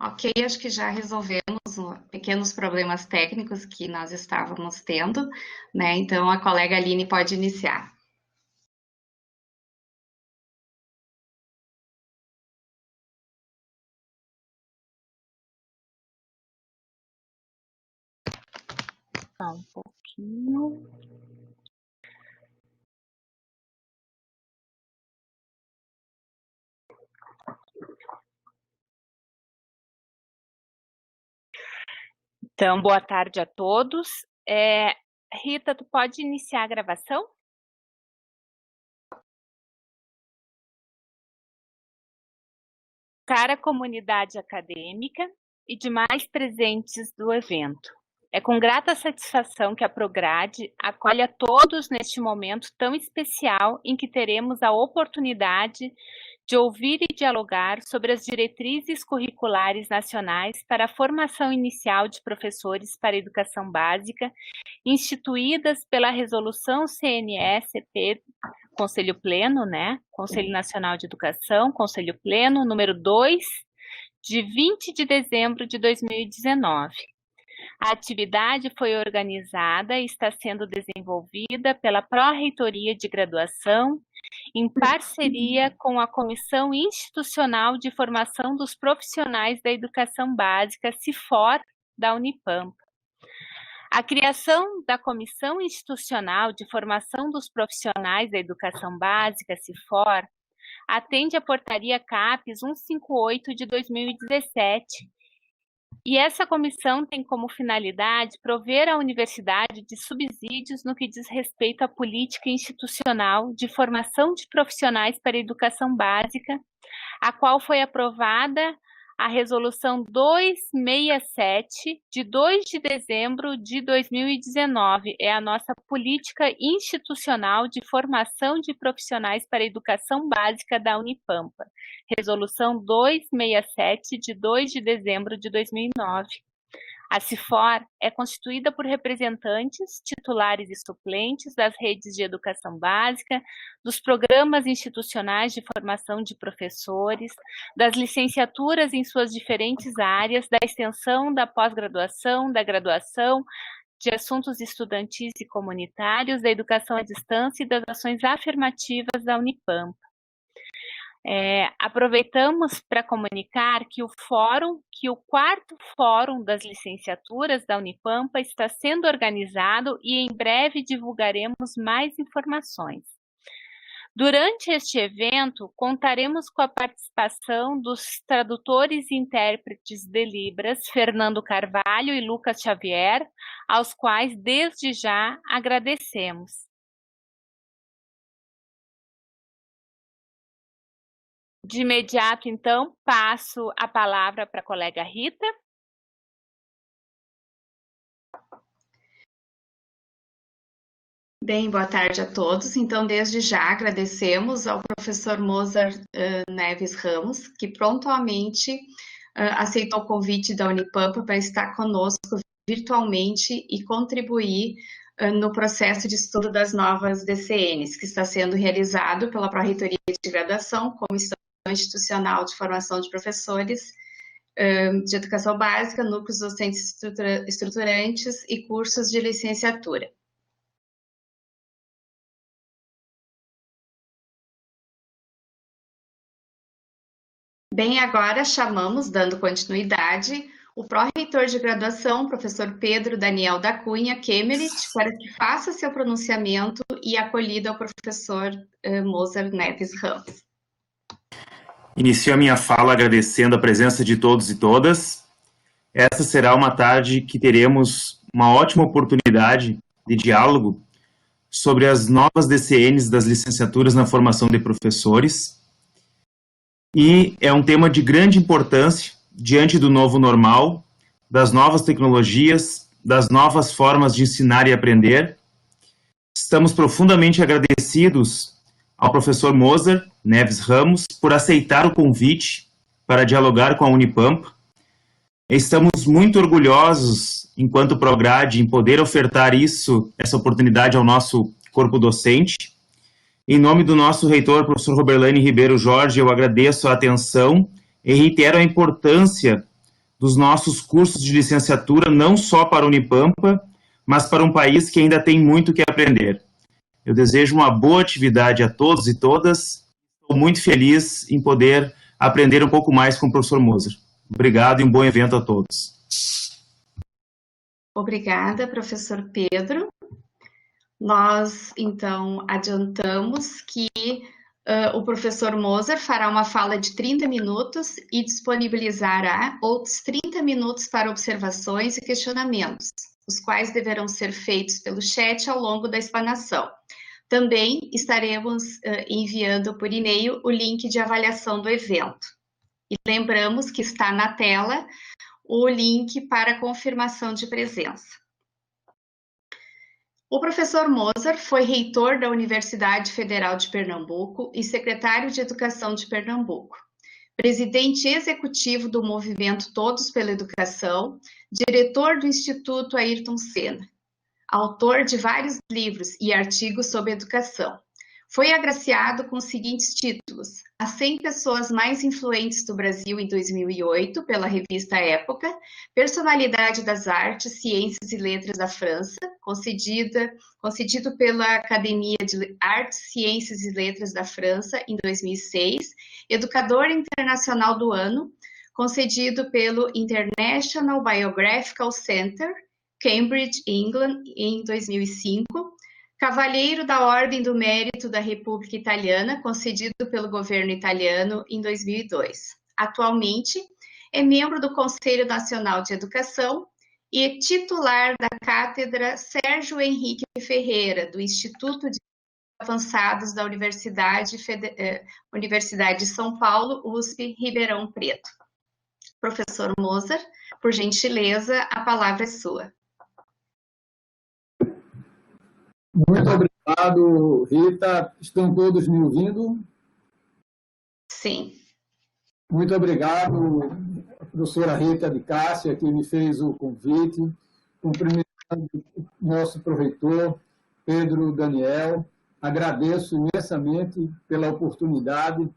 Ok, acho que já resolvemos pequenos problemas técnicos que nós estávamos tendo, né? Então a colega Aline pode iniciar. Só um pouquinho. Então, boa tarde a todos. Rita, tu pode iniciar a gravação? Cara comunidade acadêmica e demais presentes do evento. É com grata satisfação que a Prograde acolhe a todos neste momento tão especial em que teremos a oportunidade de ouvir e dialogar sobre as diretrizes curriculares nacionais para a formação inicial de professores para a educação básica, instituídas pela Resolução CNE-CP, Conselho Pleno, né? Conselho Nacional de Educação, Conselho Pleno, número 2, de 20 de dezembro de 2019. A atividade foi organizada e está sendo desenvolvida pela Pró-Reitoria de Graduação, em parceria com a Comissão Institucional de Formação dos Profissionais da Educação Básica, CIFOR, da Unipampa. A criação da Comissão Institucional de Formação dos Profissionais da Educação Básica, CIFOR, atende à Portaria CAPES 158 de 2017, e essa comissão tem como finalidade prover à universidade de subsídios no que diz respeito à política institucional de formação de profissionais para a educação básica, a qual foi aprovada a Resolução 267, de 2 de dezembro de 2019. É a nossa política institucional de formação de profissionais para a educação básica da Unipampa. Resolução 267, de 2 de dezembro de 2009. A CIFOR é constituída por representantes, titulares e suplentes das redes de educação básica, dos programas institucionais de formação de professores, das licenciaturas em suas diferentes áreas, da extensão, da pós-graduação, da graduação, de assuntos estudantis e comunitários, da educação à distância e das ações afirmativas da Unipampa. Aproveitamos para comunicar que o quarto fórum das licenciaturas da Unipampa está sendo organizado e em breve divulgaremos mais informações. Durante este evento, contaremos com a participação dos tradutores e intérpretes de Libras, Fernando Carvalho e Lucas Xavier, aos quais desde já agradecemos. De imediato, então, passo a palavra para a colega Rita. Bem, boa tarde a todos. Então, desde já agradecemos ao professor Mozart Neves Ramos, que prontamente aceitou o convite da Unipampa para estar conosco virtualmente e contribuir no processo de estudo das novas DCNs, que está sendo realizado pela Pró-Reitoria de Graduação, Comissão Institucional de Formação de Professores de Educação Básica, núcleos docentes estruturantes e cursos de licenciatura. Bem, agora chamamos, dando continuidade, o pró-reitor de graduação, professor Pedro Daniel da Cunha Kemerit, para que faça seu pronunciamento e acolhida ao professor Mozart Neves Ramos. Inicio a minha fala agradecendo a presença de todos e todas. Essa será uma tarde que teremos uma ótima oportunidade de diálogo sobre as novas DCNs das licenciaturas na formação de professores. E é um tema de grande importância diante do novo normal, das novas tecnologias, das novas formas de ensinar e aprender. Estamos profundamente agradecidos ao professor Mozart Neves Ramos por aceitar o convite para dialogar com a Unipampa. Estamos muito orgulhosos, enquanto Prograde, em poder ofertar essa oportunidade ao nosso corpo docente. Em nome do nosso reitor, professor Roberlane Ribeiro Jorge, eu agradeço a atenção e reitero a importância dos nossos cursos de licenciatura, não só para a Unipampa, mas para um país que ainda tem muito que aprender. Eu desejo uma boa atividade a todos e todas. Estou muito feliz em poder aprender um pouco mais com o professor Moser. Obrigado e um bom evento a todos. Obrigada, professor Pedro. Nós, então, adiantamos que o professor Moser fará uma fala de 30 minutos e disponibilizará outros 30 minutos para observações e questionamentos, os quais deverão ser feitos pelo chat ao longo da explanação. Também estaremos enviando por e-mail o link de avaliação do evento. E lembramos que está na tela o link para confirmação de presença. O professor Moser foi reitor da Universidade Federal de Pernambuco e secretário de Educação de Pernambuco, presidente executivo do movimento Todos pela Educação, diretor do Instituto Ayrton Senna, autor de vários livros e artigos sobre educação. Foi agraciado com os seguintes títulos: As 100 pessoas mais influentes do Brasil em 2008, pela revista Época, Personalidade das Artes, Ciências e Letras da França, concedido pela Academia de Artes, Ciências e Letras da França em 2006, Educador Internacional do Ano, concedido pelo International Biographical Center, Cambridge, England, em 2005, Cavalheiro da Ordem do Mérito da República Italiana, concedido pelo governo italiano em 2002. Atualmente, é membro do Conselho Nacional de Educação e titular da Cátedra Sérgio Henrique Ferreira, do Instituto de Avançados da Universidade de São Paulo, USP, Ribeirão Preto. Professor Moser, por gentileza, a palavra é sua. Muito obrigado, Rita. Estão todos me ouvindo? Sim. Muito obrigado, professora Rita de Cássia, que me fez o convite. Cumprimentando o nosso proreitor, Pedro Daniel. Agradeço imensamente pela oportunidade.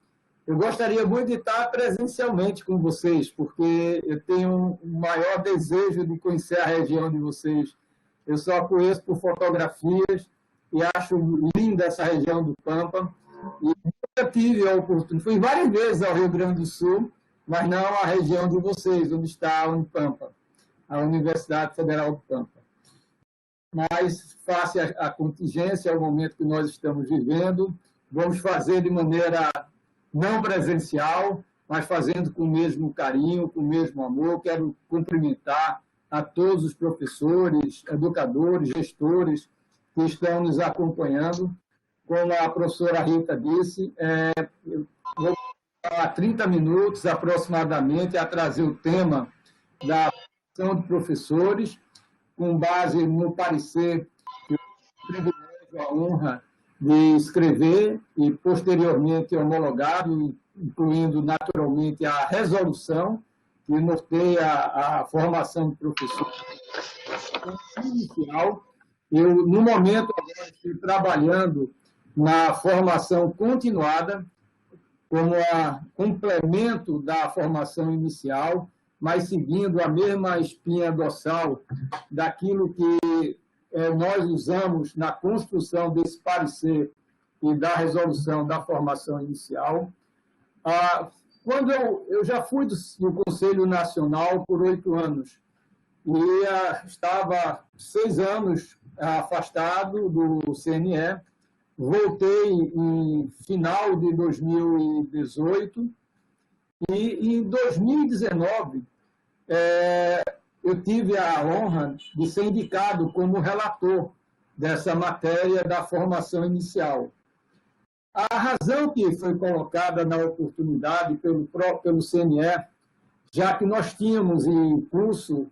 Eu gostaria muito de estar presencialmente com vocês, porque eu tenho um maior desejo de conhecer a região de vocês. Eu só conheço por fotografias e acho linda essa região do Pampa. E nunca tive a oportunidade. Fui várias vezes ao Rio Grande do Sul, mas não à região de vocês, onde está a Unipampa, a Universidade Federal do Pampa. Mas, face à contingência, ao momento que nós estamos vivendo, vamos fazer de maneira não presencial, mas fazendo com o mesmo carinho, com o mesmo amor. Quero cumprimentar a todos os professores, educadores, gestores que estão nos acompanhando. Como a professora Rita disse, eu vou falar 30 minutos aproximadamente a trazer o tema da formação de professores, com base no parecer que eu tive o privilégio, a honra de escrever e posteriormente homologado, incluindo naturalmente a resolução que norteia a formação de professores inicial. Eu, no momento, agora estou trabalhando na formação continuada, como complemento da formação inicial, mas seguindo a mesma espinha dorsal daquilo que nós usamos na construção desse parecer e da resolução da formação inicial. Quando eu já fui do Conselho Nacional por 8 anos e estava 6 anos afastado do CNE, voltei em final de 2018 e em 2019 eu tive a honra de ser indicado como relator dessa matéria da formação inicial. A razão que foi colocada na oportunidade pelo CNE, já que nós tínhamos em curso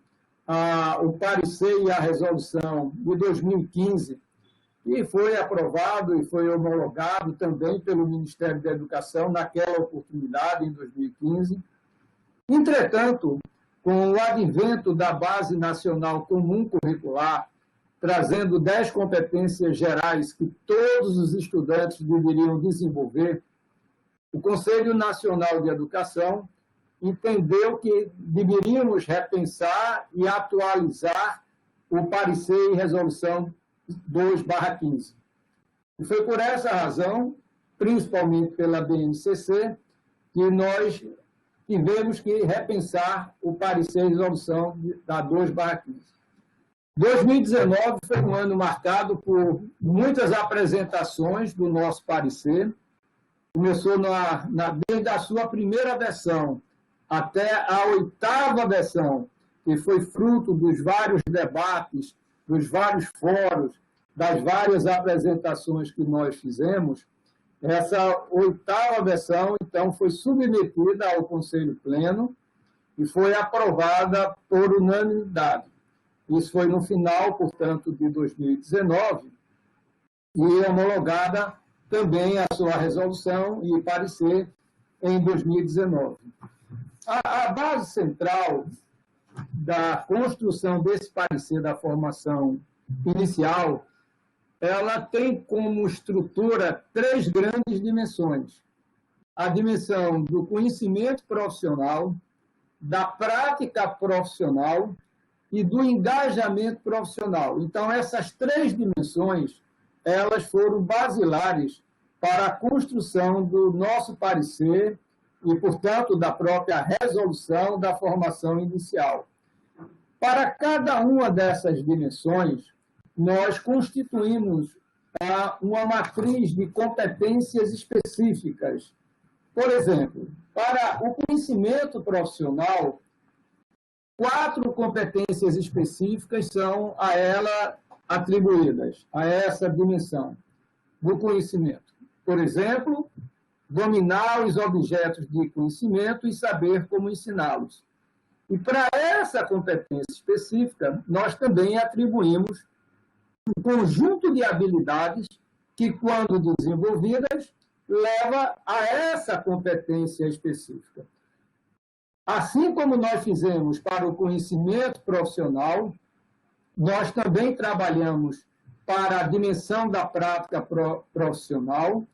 o parecer e a resolução de 2015, e foi aprovado e foi homologado também pelo Ministério da Educação naquela oportunidade, em 2015. Entretanto, com o advento da Base Nacional Comum Curricular, trazendo 10 competências gerais que todos os estudantes deveriam desenvolver, o Conselho Nacional de Educação entendeu que deveríamos repensar e atualizar o parecer e resolução 2/15. E foi por essa razão, principalmente pela BNCC, que nós tivemos que repensar o parecer e resolução da 2/15. 2019 foi um ano marcado por muitas apresentações do nosso parecer. Começou desde a sua primeira versão até a 8ª versão, que foi fruto dos vários debates, dos vários fóruns, das várias apresentações que nós fizemos. Essa 8ª versão, então, foi submetida ao Conselho Pleno e foi aprovada por unanimidade. Isso foi no final, portanto, de 2019, e homologada também a sua resolução e parecer em 2019. A base central da construção desse parecer da formação inicial, ela tem como estrutura 3 grandes dimensões. A dimensão do conhecimento profissional, da prática profissional e do engajamento profissional. Então, essas 3 dimensões, elas foram basilares para a construção do nosso parecer e, portanto, da própria resolução da formação inicial. Para cada uma dessas dimensões, nós constituímos uma matriz de competências específicas. Por exemplo, para o conhecimento profissional, 4 competências específicas são a ela atribuídas, a essa dimensão do conhecimento. Por exemplo, dominar os objetos de conhecimento e saber como ensiná-los. E para essa competência específica, nós também atribuímos um conjunto de habilidades que, quando desenvolvidas, leva a essa competência específica. Assim como nós fizemos para o conhecimento profissional, nós também trabalhamos para a dimensão da prática profissional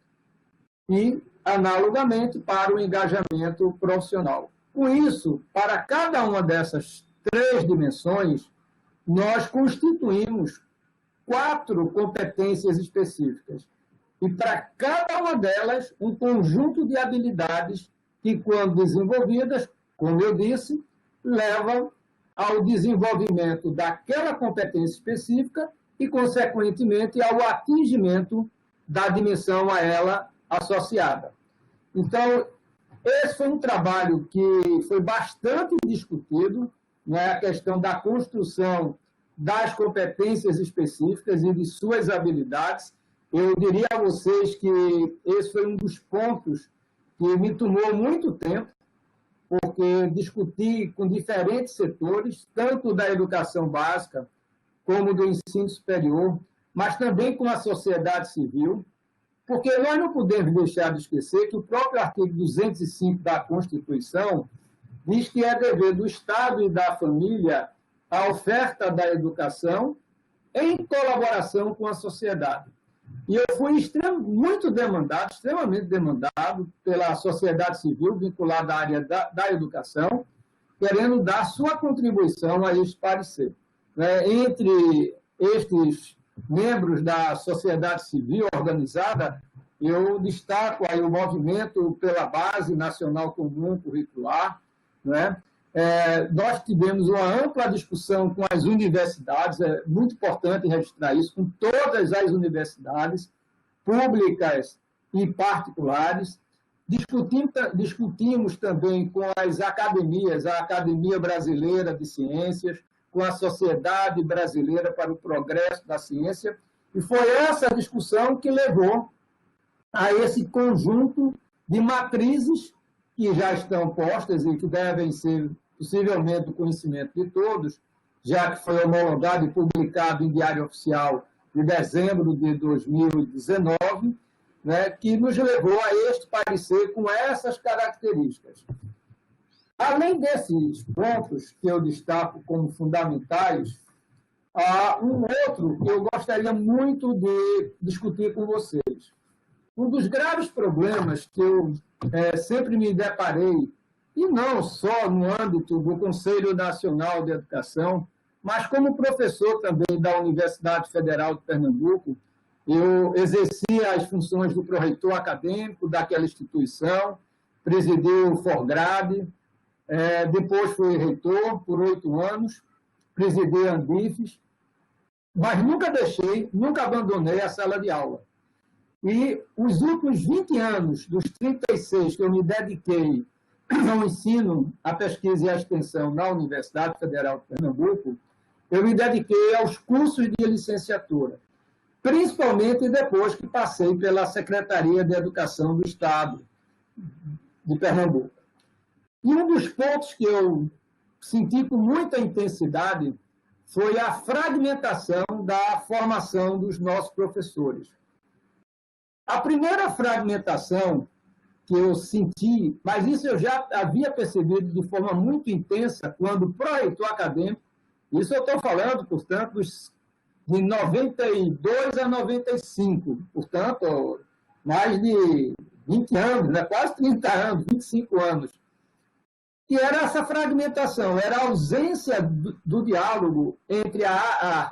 e, analogamente, para o engajamento profissional. Com isso, para cada uma dessas 3 dimensões, nós constituímos 4 competências específicas. E para cada uma delas, um conjunto de habilidades que, quando desenvolvidas, como eu disse, levam ao desenvolvimento daquela competência específica e, consequentemente, ao atingimento da dimensão a ela associada. Então, esse foi um trabalho que foi bastante discutido, né, a questão da construção das competências específicas e de suas habilidades. Eu diria a vocês que esse foi um dos pontos que me tomou muito tempo, porque discuti com diferentes setores, tanto da educação básica como do ensino superior, mas também com a sociedade civil, porque nós não podemos deixar de esquecer que o próprio artigo 205 da Constituição diz que é dever do Estado e da família a oferta da educação em colaboração com a sociedade. E eu fui extremamente demandado pela sociedade civil vinculada à área da educação, querendo dar sua contribuição a este parecer. Entre estes membros da sociedade civil organizada, eu destaco aí o movimento pela Base Nacional Comum Curricular, né? Nós tivemos uma ampla discussão com as universidades, é muito importante registrar isso, com todas as universidades, públicas e particulares. Discutimos também com as academias, a Academia Brasileira de Ciências, com a Sociedade Brasileira para o Progresso da Ciência, e foi essa discussão que levou a esse conjunto de matrizes que já estão postas e que devem ser possivelmente do conhecimento de todos, já que foi homologado e publicado em Diário Oficial de dezembro de 2019, né, que nos levou a este parecer com essas características. Além desses pontos que eu destaco como fundamentais, há um outro que eu gostaria muito de discutir com vocês. Um dos graves problemas que eu sempre me deparei e não só no âmbito do Conselho Nacional de Educação, mas como professor também da Universidade Federal de Pernambuco. Eu exerci as funções do pró-reitor acadêmico daquela instituição, presidi o Forgrade, depois fui reitor por 8 anos, presidi a Andifes, mas nunca abandonei a sala de aula. E os últimos 20 anos, dos 36 que eu me dediquei ao ensino, à pesquisa e à extensão na Universidade Federal de Pernambuco, eu me dediquei aos cursos de licenciatura, principalmente depois que passei pela Secretaria de Educação do Estado de Pernambuco. E um dos pontos que eu senti com muita intensidade foi a fragmentação da formação dos nossos professores. A primeira fragmentação que eu senti, mas isso eu já havia percebido de forma muito intensa quando pró-reitor acadêmico, isso eu estou falando, portanto, de 92 a 95, portanto, mais de 20 anos, né? Quase 30 anos, 25 anos. E era essa fragmentação, era a ausência do diálogo entre as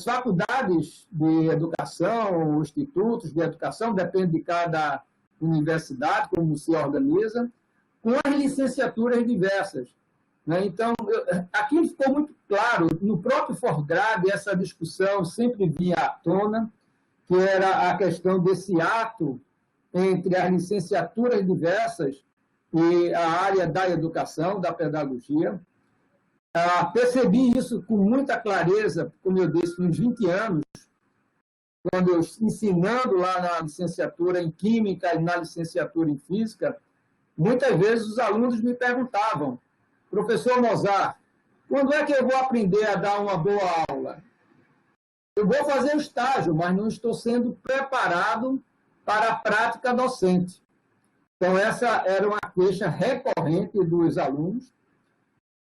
faculdades de educação, os institutos de educação, depende de cada universidade, como se organiza, com as licenciaturas diversas. Então, aquilo ficou muito claro. No próprio Forgrade, essa discussão sempre vinha à tona, que era a questão desse ato entre as licenciaturas diversas e a área da educação, da pedagogia. Percebi isso com muita clareza, como eu disse, nos 20 anos, quando eu ensinando lá na licenciatura em Química e na licenciatura em Física, muitas vezes os alunos me perguntavam: professor Mozart, quando é que eu vou aprender a dar uma boa aula? Eu vou fazer o estágio, mas não estou sendo preparado para a prática docente. Então, essa era uma queixa recorrente dos alunos,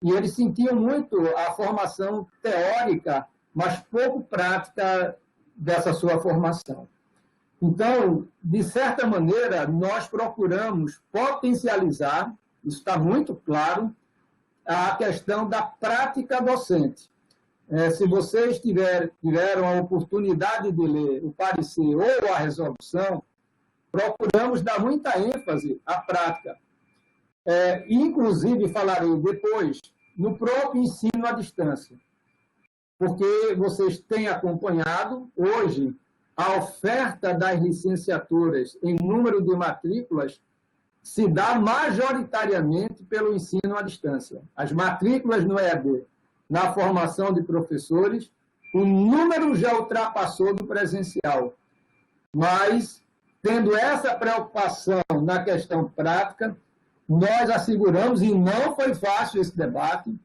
e eles sentiam muito a formação teórica, mas pouco prática dessa sua formação. Então, de certa maneira, nós procuramos potencializar, isso está muito claro, a questão da prática docente. Se vocês tiveram a oportunidade de ler o parecer ou a resolução, procuramos dar muita ênfase à prática. Inclusive, falarei depois no próprio ensino à distância, porque vocês têm acompanhado hoje a oferta das licenciaturas em número de matrículas se dá majoritariamente pelo ensino à distância. As matrículas no EAD, na formação de professores, o número já ultrapassou do presencial. Mas, tendo essa preocupação na questão prática, nós asseguramos, e não foi fácil esse debate,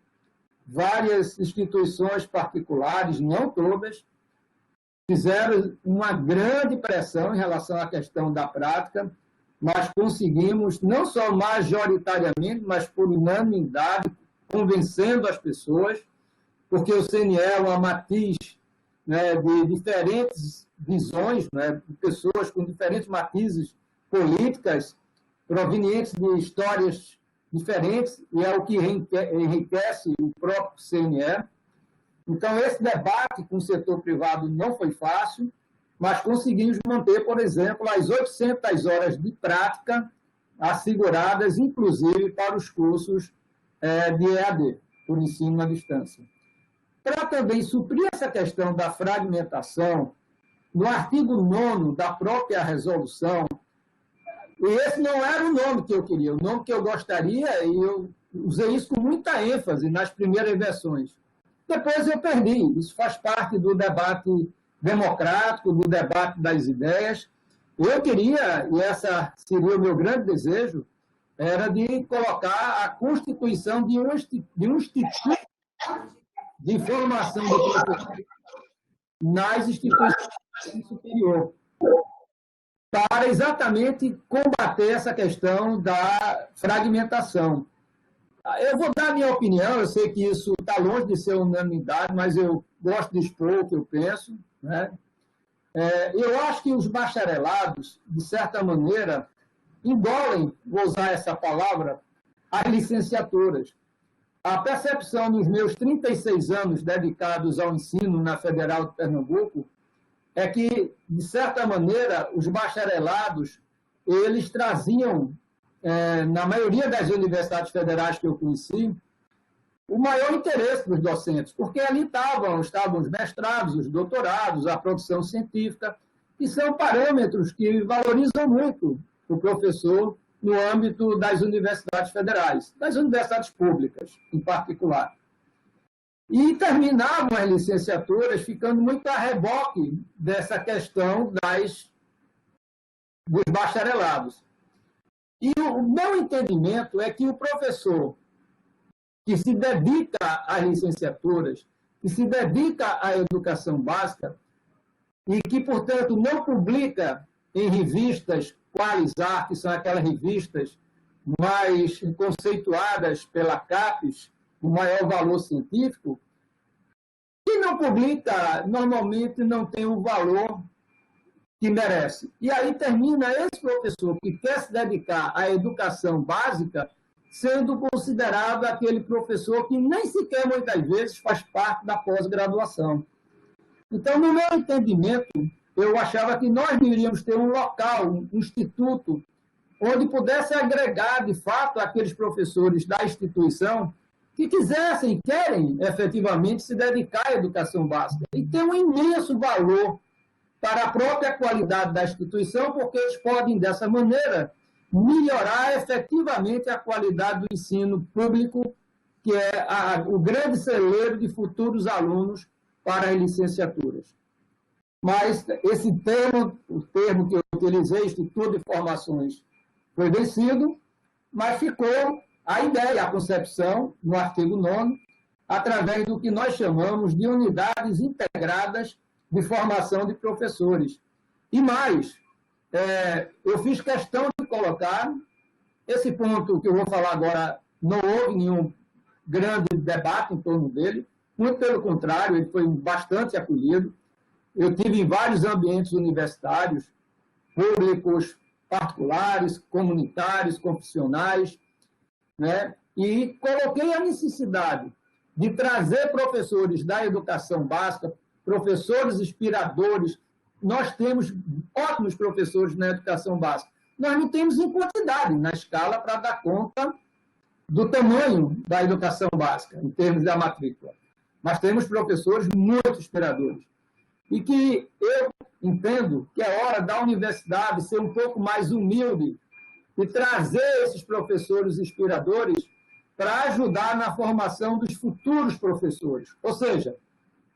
várias instituições particulares, não todas, fizeram uma grande pressão em relação à questão da prática, mas conseguimos, não só majoritariamente, mas por unanimidade, convencendo as pessoas, porque o CNE é uma matiz, né, de diferentes visões, né, de pessoas com diferentes matizes políticas, provenientes de histórias diferentes, e é o que enriquece o próprio CNE. Então, esse debate com o setor privado não foi fácil, mas conseguimos manter, por exemplo, as 800 horas de prática asseguradas, inclusive para os cursos de EAD, por ensino à distância. Para também suprir essa questão da fragmentação, no artigo 9º da própria resolução, e esse não era o nome que eu queria, o nome que eu gostaria, e eu usei isso com muita ênfase nas primeiras versões. Depois eu perdi, isso faz parte do debate democrático, do debate das ideias. Eu queria, e essa seria o meu grande desejo, era de colocar a constituição de um instituto de formação de professores nas instituições superiores, para exatamente combater essa questão da fragmentação. Eu vou dar a minha opinião, eu sei que isso está longe de ser unanimidade, mas eu gosto de expor o que eu penso, né? Eu acho que os bacharelados, de certa maneira, engolem, vou usar essa palavra, as licenciaturas. A percepção nos meus 36 anos dedicados ao ensino na Federal de Pernambuco é que, de certa maneira, os bacharelados, eles traziam, na maioria das universidades federais que eu conheci, o maior interesse dos docentes, porque ali estavam os mestrados, os doutorados, a produção científica, que são parâmetros que valorizam muito o professor no âmbito das universidades federais, das universidades públicas, em particular. E terminavam as licenciaturas ficando muito a reboque dessa questão dos bacharelados. E o meu entendimento é que o professor que se dedica às licenciaturas, que se dedica à educação básica e que, portanto, não publica em revistas Qualizar, que são aquelas revistas mais conceituadas pela CAPES, com maior valor científico, quem não publica, normalmente não tem o valor que merece. E aí termina esse professor que quer se dedicar à educação básica sendo considerado aquele professor que nem sequer, muitas vezes, faz parte da pós-graduação. Então, no meu entendimento, eu achava que nós deveríamos ter um local, um instituto, onde pudesse agregar, de fato, aqueles professores da instituição que querem, efetivamente, se dedicar à educação básica. E tem um imenso valor para a própria qualidade da instituição, porque eles podem, dessa maneira, melhorar efetivamente a qualidade do ensino público, que é o grande celeiro de futuros alunos para as licenciaturas. Mas esse termo, o termo que eu utilizei, Instituto de Formações, foi vencido, mas ficou a ideia, a concepção, no artigo 9º, através do que nós chamamos de unidades integradas de formação de professores. E mais, eu fiz questão de colocar esse ponto que eu vou falar agora, não houve nenhum grande debate em torno dele, muito pelo contrário, ele foi bastante acolhido. Eu tive em vários ambientes universitários, públicos, particulares, comunitários, confessionais, né? E coloquei a necessidade de trazer professores da educação básica, professores inspiradores. Nós temos ótimos professores na educação básica. Nós não temos em quantidade na escala para dar conta do tamanho da educação básica, em termos da matrícula. Mas temos professores muito inspiradores. E que eu entendo que é hora da universidade ser um pouco mais humilde e trazer esses professores inspiradores para ajudar na formação dos futuros professores, ou seja,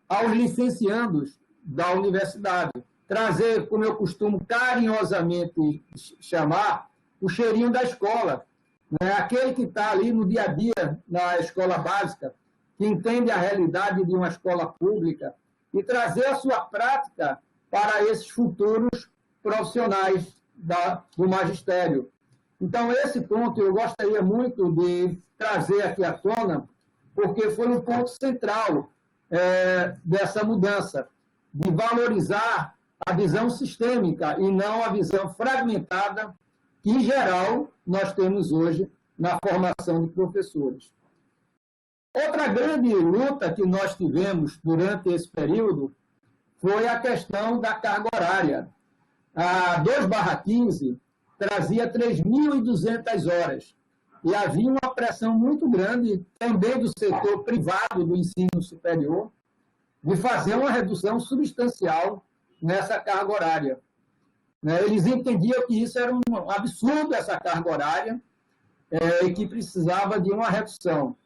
aos licenciandos da universidade. Trazer, como eu costumo carinhosamente chamar, o cheirinho da escola, né? Aquele que está ali no dia a dia na escola básica, que entende a realidade de uma escola pública, e trazer a sua prática para esses futuros profissionais do magistério. Então, esse ponto eu gostaria muito de trazer aqui à tona, porque foi um ponto central dessa mudança, de valorizar a visão sistêmica e não a visão fragmentada que, em geral, nós temos hoje na formação de professores. Outra grande luta que nós tivemos durante esse período foi a questão da carga horária. A 2/15 trazia 3.200 horas e havia uma pressão muito grande também do setor privado do ensino superior de fazer uma redução substancial nessa carga horária. Eles entendiam que isso era um absurdo, essa carga horária, e que precisava de uma redução.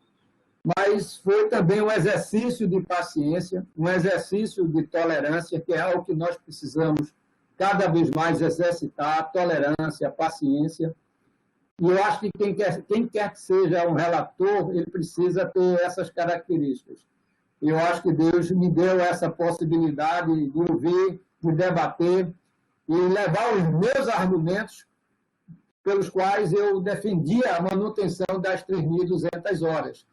Mas foi também um exercício de paciência, um exercício de tolerância, que é algo que nós precisamos cada vez mais exercitar, a tolerância, a paciência. E eu acho que quem quer que seja um relator, ele precisa ter essas características. Eu acho que Deus me deu essa possibilidade de ouvir, de debater e levar os meus argumentos pelos quais eu defendia a manutenção das 3.200 horas.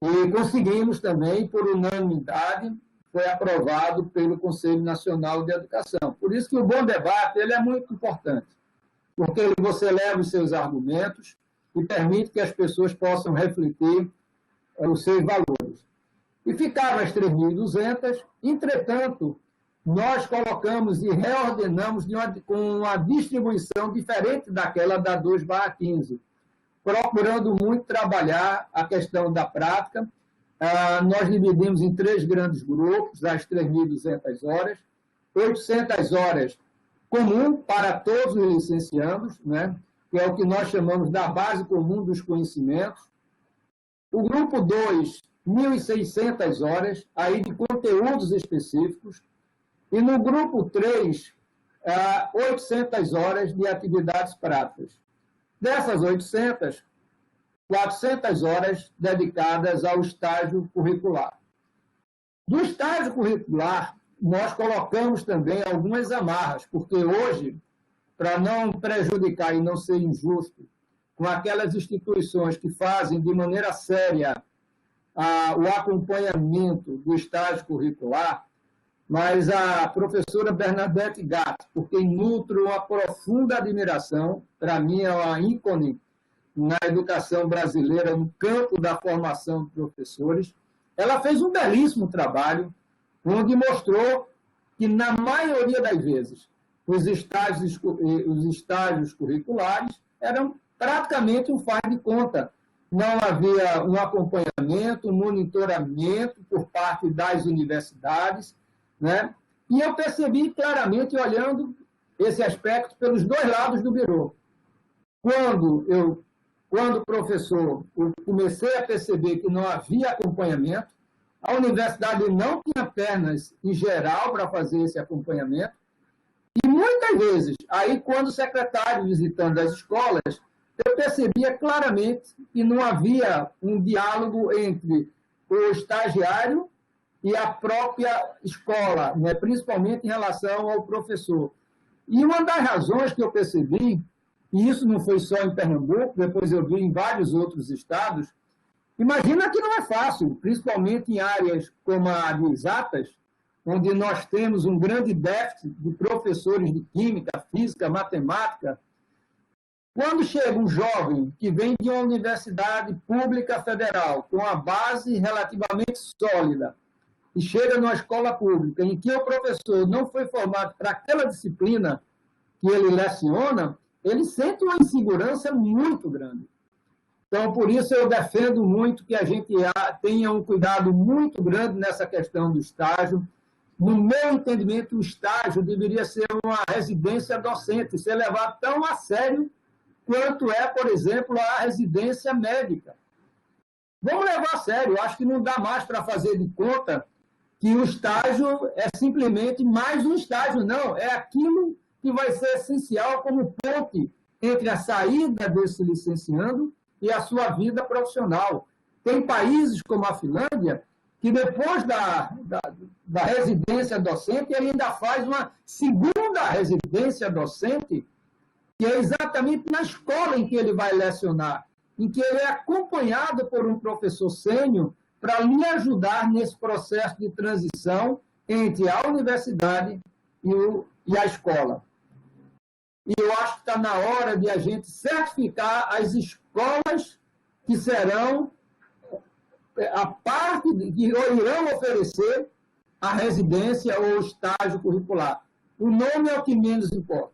E conseguimos também, por unanimidade, foi aprovado pelo Conselho Nacional de Educação. Por isso que o bom debate ele é muito importante. porque você leva os seus argumentos e permite que as pessoas possam refletir os seus valores. E ficaram as 3.200, entretanto, nós colocamos e reordenamos com uma distribuição diferente daquela da 2/15, procurando muito trabalhar a questão da prática. Nós dividimos em 3 grandes grupos, as 3.200 horas, 800 horas comum para todos os licenciandos, né, que é o que nós chamamos da base comum dos conhecimentos. O grupo 2, 1.600 horas, aí de conteúdos específicos. E no grupo 3, 800 horas de atividades práticas. Dessas 800, 400 horas dedicadas ao estágio curricular. Do estágio curricular, nós colocamos também algumas amarras, porque hoje, para não prejudicar e não ser injusto com aquelas instituições que fazem de maneira séria o acompanhamento do estágio curricular, mas a professora Bernadette Gato, por quem nutro uma profunda admiração, para mim é uma ícone na educação brasileira, no campo da formação de professores, ela fez um belíssimo trabalho, onde mostrou que, na maioria das vezes, os estágios curriculares eram praticamente um faz de conta. Não havia um acompanhamento, um monitoramento por parte das universidades, né? E eu percebi claramente, olhando esse aspecto pelos 2 lados do birô. Quando professor, eu comecei a perceber que não havia acompanhamento, a universidade não tinha pernas, em geral, para fazer esse acompanhamento, e muitas vezes, aí quando o secretário visitando as escolas, eu percebia claramente que não havia um diálogo entre o estagiário e a própria escola, né, principalmente em relação ao professor. E uma das razões que eu percebi, e isso não foi só em Pernambuco, depois eu vi em vários outros estados, imagina que não é fácil, principalmente em áreas como a de exatas, onde nós temos um grande déficit de professores de química, física, matemática. Quando chega um jovem que vem de uma universidade pública federal, com a base relativamente sólida, e chega numa escola pública em que o professor não foi formado para aquela disciplina que ele leciona, ele sente uma insegurança muito grande. Então, por isso, eu defendo muito que a gente tenha um cuidado muito grande nessa questão do estágio. No meu entendimento, o estágio deveria ser uma residência docente, ser levado tão a sério quanto é, por exemplo, a residência médica. Vamos levar a sério, eu acho que não dá mais para fazer de conta que o estágio é simplesmente mais um estágio, não, é aquilo que vai ser essencial como ponte entre a saída desse licenciando e a sua vida profissional. Tem países como a Finlândia que depois da residência docente, ele ainda faz uma segunda residência docente, que é exatamente na escola em que ele vai lecionar, em que ele é acompanhado por um professor sênior para lhe ajudar nesse processo de transição entre a universidade e a escola. E eu acho que está na hora de a gente certificar as escolas que serão a parte que irão oferecer a residência ou o estágio curricular. O nome é o que menos importa.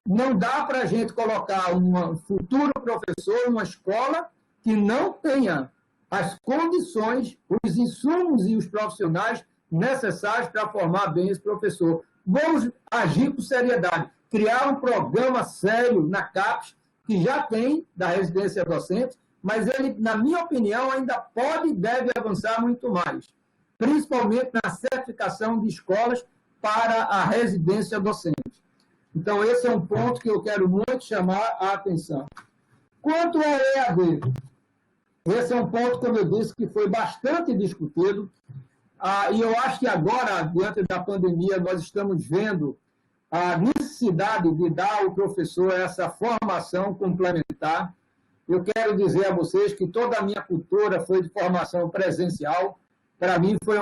Não dá para a gente colocar um futuro professor numa escola que não tenha as condições, os insumos e os profissionais necessários para formar bem esse professor. Vamos agir com seriedade, criar um programa sério na CAPES, que já tem da residência docente, mas ele, na minha opinião, ainda pode e deve avançar muito mais, principalmente na certificação de escolas para a residência docente. Então, esse é um ponto que eu quero muito chamar a atenção. Quanto ao EAD, esse é um ponto, como eu disse, que foi bastante discutido, e eu acho que agora, diante da pandemia, nós estamos vendo a necessidade de dar ao professor essa formação complementar. Eu quero dizer a vocês que toda a minha cultura foi de formação presencial. Para mim foi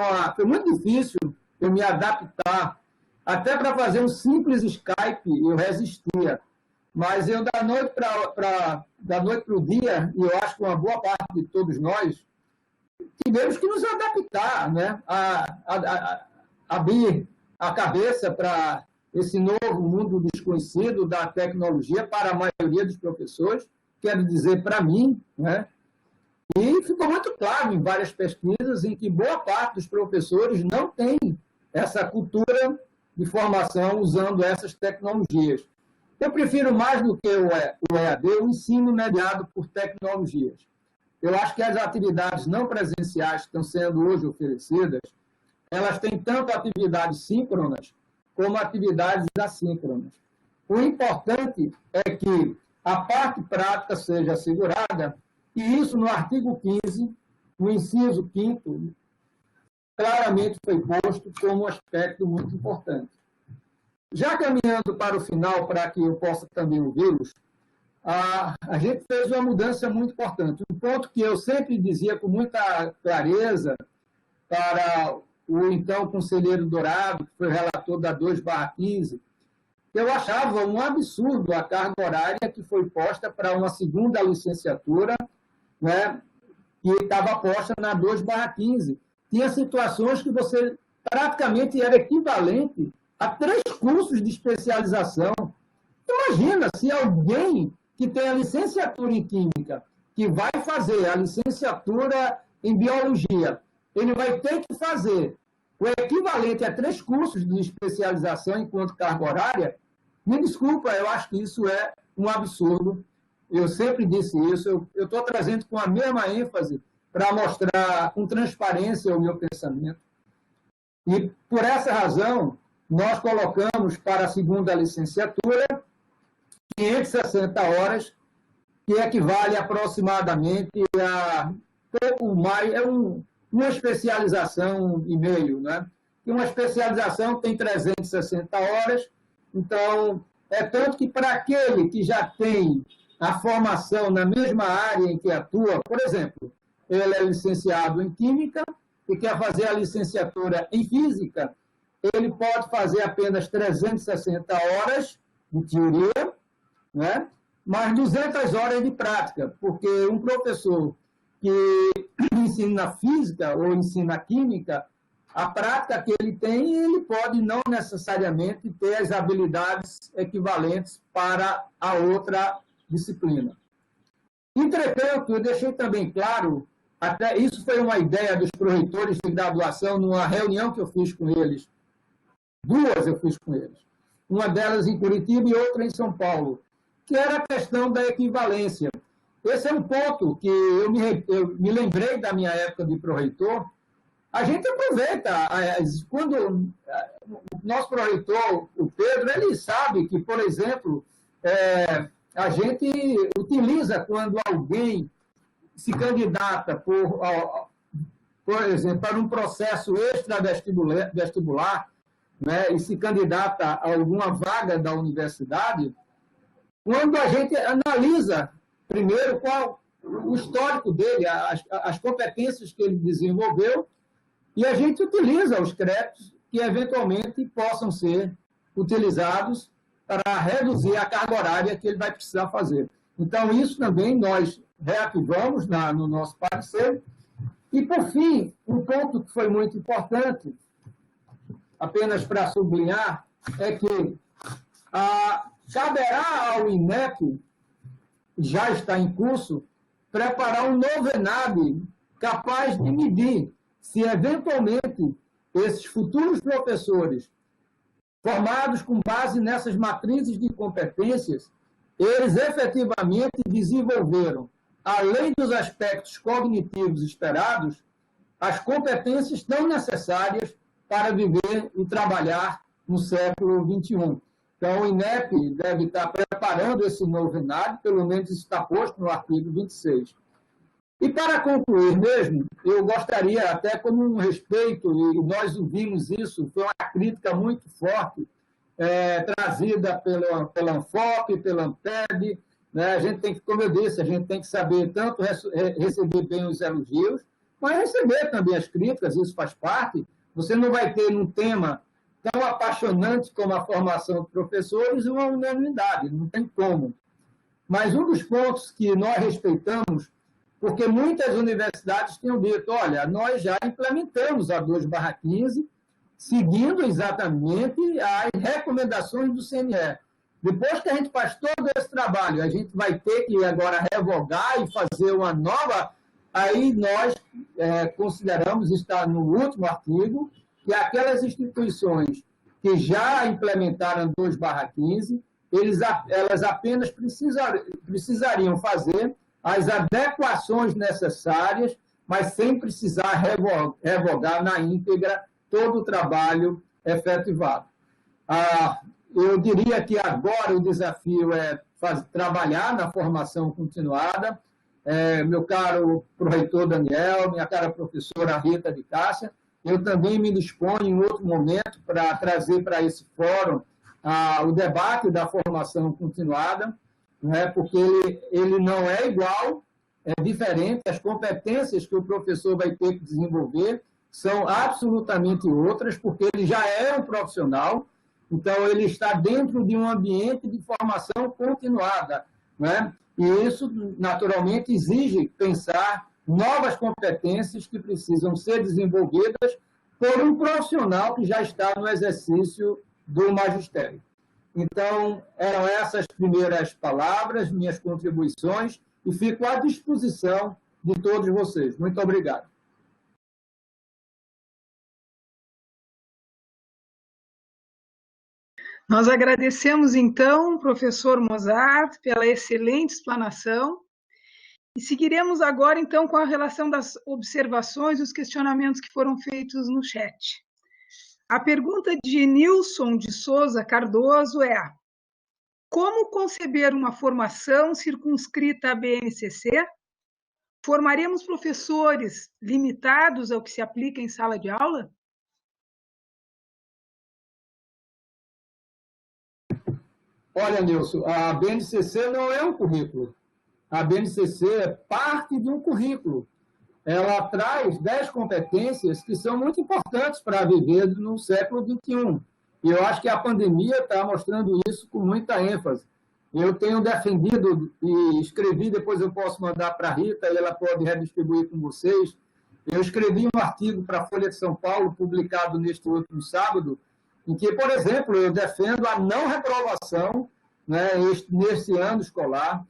muito difícil eu me adaptar. Até para fazer um simples Skype, eu resistia. mas eu, da noite para o dia, e eu acho que uma boa parte de todos nós, tivemos que nos adaptar, né? Abrir a cabeça para esse novo mundo desconhecido da tecnologia para a maioria dos professores, quero dizer para mim, né? E ficou muito claro em várias pesquisas em que boa parte dos professores não tem essa cultura de formação usando essas tecnologias. Eu prefiro mais do que o EAD, o ensino mediado por tecnologias. Eu acho que as atividades não presenciais que estão sendo hoje oferecidas, elas têm tanto atividades síncronas como atividades assíncronas. O importante é que a parte prática seja assegurada, e isso no artigo 15, no inciso 5º, claramente foi posto como um aspecto muito importante. Já caminhando para o final, para que eu possa também ouvi-los, a gente fez uma mudança muito importante. Um ponto que eu sempre dizia com muita clareza para o então conselheiro Dourado, que foi relator da 2/15, eu achava um absurdo a carga horária que foi posta para uma segunda licenciatura, né, que estava posta na 2/15. Tinha situações que você praticamente era equivalente a 3 cursos de especialização. Imagina se alguém que tem a licenciatura em Química, que vai fazer a licenciatura em Biologia, ele vai ter que fazer o equivalente a 3 cursos de especialização enquanto carga horária. Me desculpa, eu acho que isso é um absurdo. Eu sempre disse isso, eu estou trazendo com a mesma ênfase para mostrar com transparência o meu pensamento. E, por essa razão, nós colocamos para a segunda licenciatura 560 horas, que equivale aproximadamente a pouco mais, uma especialização e meio, né? E uma especialização tem 360 horas, então, é tanto que para aquele que já tem a formação na mesma área em que atua, por exemplo, ele é licenciado em Química e quer fazer a licenciatura em Física, ele pode fazer apenas 360 horas de teoria, né? Mais 200 horas de prática, porque um professor que ensina física ou ensina química, a prática que ele tem, ele pode não necessariamente ter as habilidades equivalentes para a outra disciplina. Entretanto, eu deixei também claro, até isso foi uma ideia dos proretores de graduação, numa reunião que eu fiz com eles, 2 eu fiz com eles, uma delas em Curitiba e outra em São Paulo, que era a questão da equivalência. Esse é um ponto que eu me lembrei da minha época de proreitor. A gente aproveita, quando o nosso proreitor, o Pedro, ele sabe que, por exemplo, a gente utiliza quando alguém se candidata, por exemplo, para um processo extra-vestibular, né, e se candidata a alguma vaga da universidade, quando a gente analisa, primeiro, qual o histórico dele, as competências que ele desenvolveu, e a gente utiliza os créditos que, eventualmente, possam ser utilizados para reduzir a carga horária que ele vai precisar fazer. Então, isso também nós reativamos no nosso parecer. E, por fim, um ponto que foi muito importante, apenas para sublinhar, é que caberá ao INEP, já está em curso, preparar um novo ENAD capaz de medir se, eventualmente, esses futuros professores, formados com base nessas matrizes de competências, eles efetivamente desenvolveram, além dos aspectos cognitivos esperados, as competências tão necessárias para viver e trabalhar no século XXI. Então, o INEP deve estar preparando esse novo ENAD, pelo menos isso está posto no artigo 26. E, para concluir mesmo, eu gostaria, até como um respeito, e nós ouvimos isso, foi uma crítica muito forte, trazida pela ANFOP, pela ANPEB, né? A gente tem que, como eu disse, a gente tem que saber tanto receber bem os elogios, mas receber também as críticas, isso faz parte. Você não vai ter num tema tão apaixonante como a formação de professores, uma unanimidade, não tem como. Mas um dos pontos que nós respeitamos, porque muitas universidades tinham dito, olha, nós já implementamos a 2/15, seguindo exatamente as recomendações do CNE. Depois que a gente faz todo esse trabalho, a gente vai ter que agora revogar e fazer uma nova. Aí nós consideramos, está no último artigo, que aquelas instituições que já implementaram 2/15, elas apenas precisariam fazer as adequações necessárias, mas sem precisar revogar na íntegra todo o trabalho efetivado. Eu diria que agora o desafio é trabalhar na formação continuada. Meu caro proreitor Daniel, minha cara professora Rita de Cássia, eu também me disponho em outro momento para trazer para esse fórum o debate da formação continuada, né, porque ele não é igual, é diferente, as competências que o professor vai ter que desenvolver são absolutamente outras, porque ele já é um profissional, então ele está dentro de um ambiente de formação continuada, né? E isso, naturalmente, exige pensar novas competências que precisam ser desenvolvidas por um profissional que já está no exercício do magistério. Então, eram essas primeiras palavras, minhas contribuições, e fico à disposição de todos vocês. Muito obrigado. Nós agradecemos, então, professor Mozart, pela excelente explanação, e seguiremos agora, então, com a relação das observações e os questionamentos que foram feitos no chat. A pergunta de Nilson de Souza Cardoso é: como conceber uma formação circunscrita à BNCC? Formaremos professores limitados ao que se aplica em sala de aula? Olha, Nilson, a BNCC não é um currículo. A BNCC é parte de um currículo. Ela traz 10 competências que são muito importantes para viver no século XXI. E eu acho que a pandemia está mostrando isso com muita ênfase. Eu tenho defendido e escrevi, depois eu posso mandar para a Rita e ela pode redistribuir com vocês. Eu escrevi um artigo para a Folha de São Paulo, publicado neste último sábado, em que, por exemplo, eu defendo a não reprovação, né, nesse ano escolar.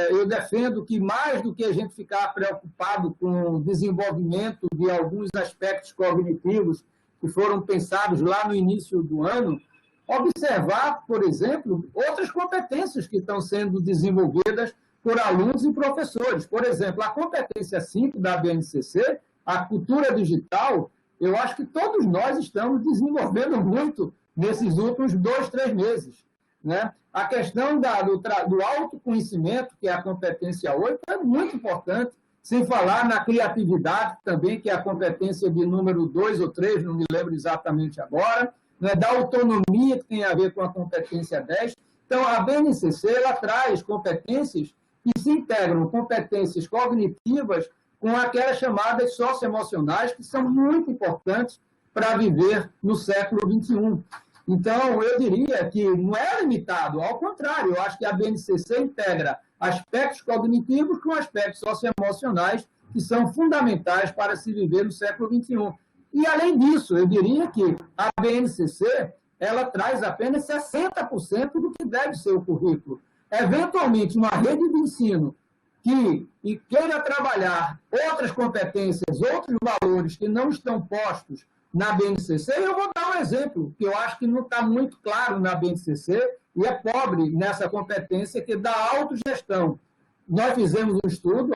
Eu defendo que, mais do que a gente ficar preocupado com o desenvolvimento de alguns aspectos cognitivos que foram pensados lá no início do ano, observar, por exemplo, outras competências que estão sendo desenvolvidas por alunos e professores. Por exemplo, a competência 5 da BNCC, a cultura digital, eu acho que todos nós estamos desenvolvendo muito nesses últimos 2, 3 meses. Né? A questão do autoconhecimento, que é a competência 8, é muito importante, sem falar na criatividade também, que é a competência de número 2 ou 3, não me lembro exatamente agora, né? Da autonomia, que tem a ver com a competência 10. Então, a BNCC ela traz competências que se integram, competências cognitivas, com aquelas chamadas socioemocionais, que são muito importantes para viver no século XXI. Então, eu diria que não é limitado, ao contrário, eu acho que a BNCC integra aspectos cognitivos com aspectos socioemocionais que são fundamentais para se viver no século XXI. E, além disso, eu diria que a BNCC ela traz apenas 60% do que deve ser o currículo. Eventualmente, uma rede de ensino que queira trabalhar outras competências, outros valores que não estão postos na BNCC, eu vou dar um exemplo, que eu acho que não está muito claro na BNCC e é pobre nessa competência, que é da autogestão. Nós fizemos um estudo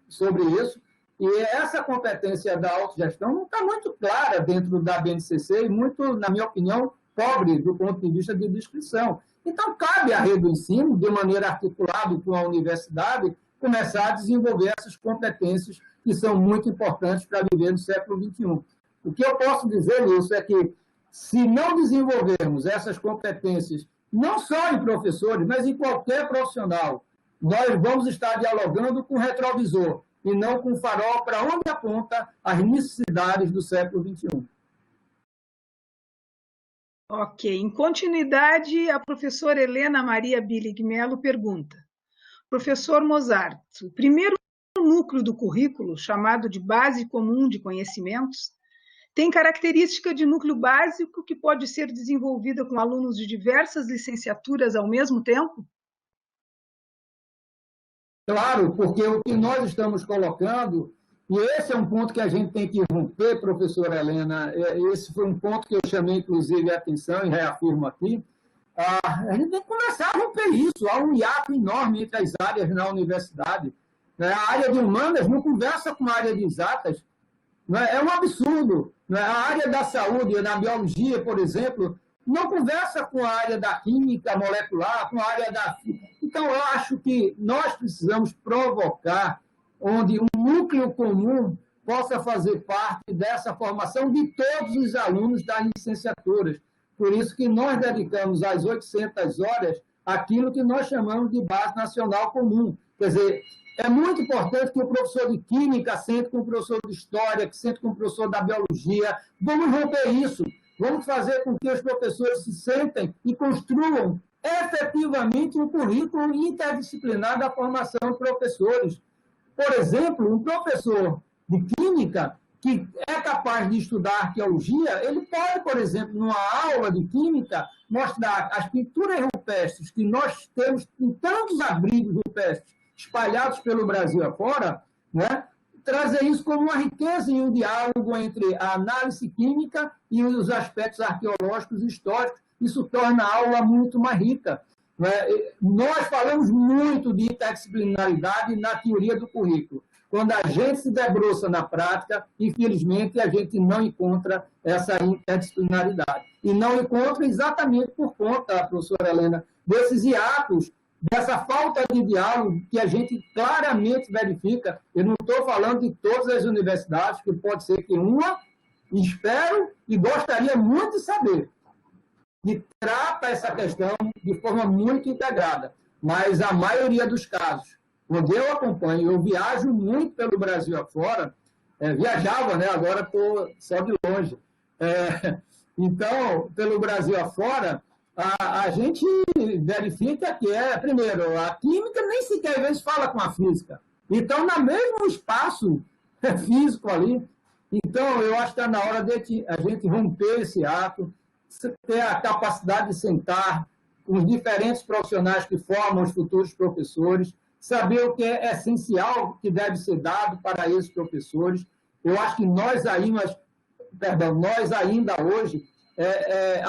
sobre isso, e essa competência da autogestão não está muito clara dentro da BNCC e muito, na minha opinião, pobre do ponto de vista de descrição. Então, cabe à rede do ensino, de maneira articulada com a universidade, começar a desenvolver essas competências que são muito importantes para viver no século XXI. O que eu posso dizer nisso é que, se não desenvolvermos essas competências, não só em professores, mas em qualquer profissional, nós vamos estar dialogando com o retrovisor e não com o farol para onde aponta as necessidades do século XXI. Ok. Em continuidade, a professora Helena Maria Billig Melo pergunta: professor Mozart, o primeiro núcleo do currículo, chamado de Base Comum de Conhecimentos, tem característica de núcleo básico que pode ser desenvolvida com alunos de diversas licenciaturas ao mesmo tempo? Claro, porque o que nós estamos colocando, e esse é um ponto que a gente tem que romper, professora Helena, esse foi um ponto que eu chamei, inclusive, a atenção e reafirmo aqui, a gente tem que começar a romper isso. Há um hiato enorme entre as áreas na universidade. A área de humanas não conversa com a área de exatas. É um absurdo. A área da saúde, na biologia, por exemplo, não conversa com a área da química molecular, com a área da... Então, eu acho que nós precisamos provocar onde um núcleo comum possa fazer parte dessa formação de todos os alunos das licenciaturas. Por isso que nós dedicamos as 800 horas àquilo que nós chamamos de base nacional comum. Quer dizer, é muito importante que o professor de química sente com o professor de história, que sente com o professor da biologia. Vamos romper isso. Vamos fazer com que os professores se sentem e construam efetivamente um currículo interdisciplinar da formação de professores. Por exemplo, um professor de química que é capaz de estudar arqueologia, ele pode, por exemplo, numa aula de química, mostrar as pinturas rupestres que nós temos em tantos abrigos rupestres espalhados pelo Brasil afora, né? Trazer isso como uma riqueza em um diálogo entre a análise química e os aspectos arqueológicos e históricos. Isso torna a aula muito mais rica. Né? Nós falamos muito de interdisciplinaridade na teoria do currículo. Quando a gente se debruça na prática, infelizmente, a gente não encontra essa interdisciplinaridade. E não encontra exatamente por conta, professora Helena, desses hiatos, dessa falta de diálogo que a gente claramente verifica. Eu não estou falando de todas as universidades, que pode ser que uma, espero e gostaria muito de saber, que trata essa questão de forma muito integrada. Mas a maioria dos casos, quando eu acompanho, eu viajo muito pelo Brasil afora, viajava, né? Agora estou só de longe. Então, pelo Brasil afora, a gente verifica que primeiro, a química nem sequer às vezes fala com a física. Então, no mesmo espaço físico ali. Então, eu acho que está na hora de a gente romper esse ato, ter a capacidade de sentar com os diferentes profissionais que formam os futuros professores, saber o que é essencial que deve ser dado para esses professores. Eu acho que nós ainda hoje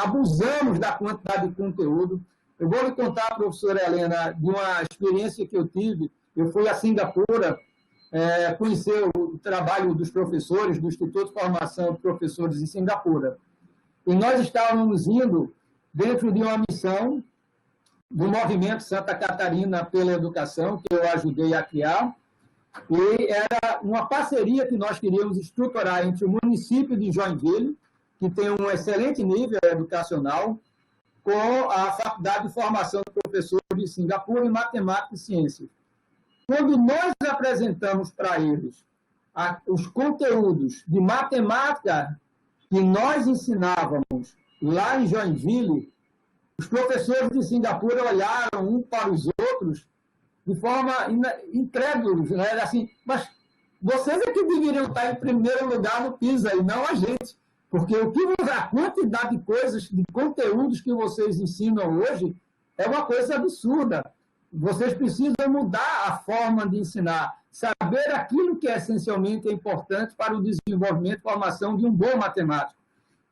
abusamos da quantidade de conteúdo. Eu vou lhe contar, professora Helena, de uma experiência que eu tive. Eu fui a Singapura conhecer o trabalho dos professores, do Instituto de Formação de Professores em Singapura. E nós estávamos indo dentro de uma missão do Movimento Santa Catarina pela Educação, que eu ajudei a criar, e era uma parceria que nós queríamos estruturar entre o município de Joinville, que tem um excelente nível educacional, com a Faculdade de Formação de Professores de Singapura em Matemática e Ciências. Quando nós apresentamos para eles os conteúdos de matemática que nós ensinávamos lá em Joinville, os professores de Singapura olharam um para os outros de forma incrédulos, né? Assim, mas vocês é que deveriam estar em primeiro lugar no PISA e não a gente. Porque a quantidade de coisas, de conteúdos que vocês ensinam hoje é uma coisa absurda. Vocês precisam mudar a forma de ensinar, saber aquilo que essencialmente é importante para o desenvolvimento e formação de um bom matemático.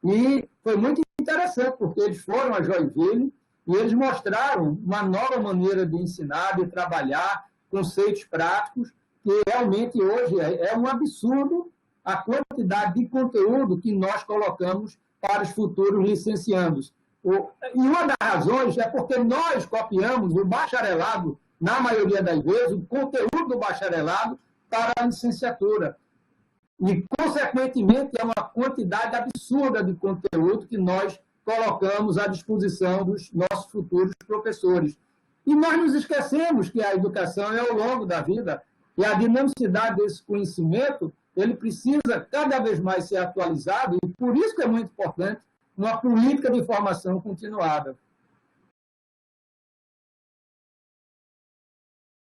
E foi muito interessante, porque eles foram a Joinville e eles mostraram uma nova maneira de ensinar, de trabalhar, conceitos práticos, que realmente hoje é um absurdo a quantidade de conteúdo que nós colocamos para os futuros licenciandos. E uma das razões é porque nós copiamos o bacharelado, na maioria das vezes, o conteúdo do bacharelado para a licenciatura. E, consequentemente, é uma quantidade absurda de conteúdo que nós colocamos à disposição dos nossos futuros professores. E nós nos esquecemos que a educação é ao longo da vida, e a dinamicidade desse conhecimento ele precisa cada vez mais ser atualizado, e por isso que é muito importante uma política de formação continuada.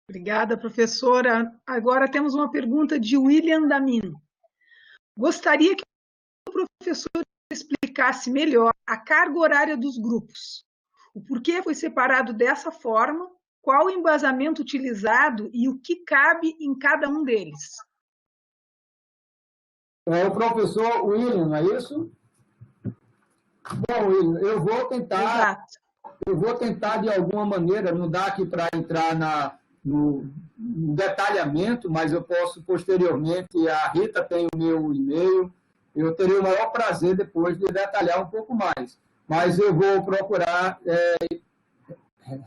Obrigada, professora. Agora temos uma pergunta de William Damin. Gostaria que o professor explicasse melhor a carga horária dos grupos. O porquê foi separado dessa forma, qual o embasamento utilizado e o que cabe em cada um deles. É o professor William, não é isso? Bom, William, eu vou tentar de alguma maneira, não dá aqui para entrar no detalhamento, mas eu posso posteriormente, a Rita tem o meu e-mail, eu terei o maior prazer depois de detalhar um pouco mais. Mas eu vou procurar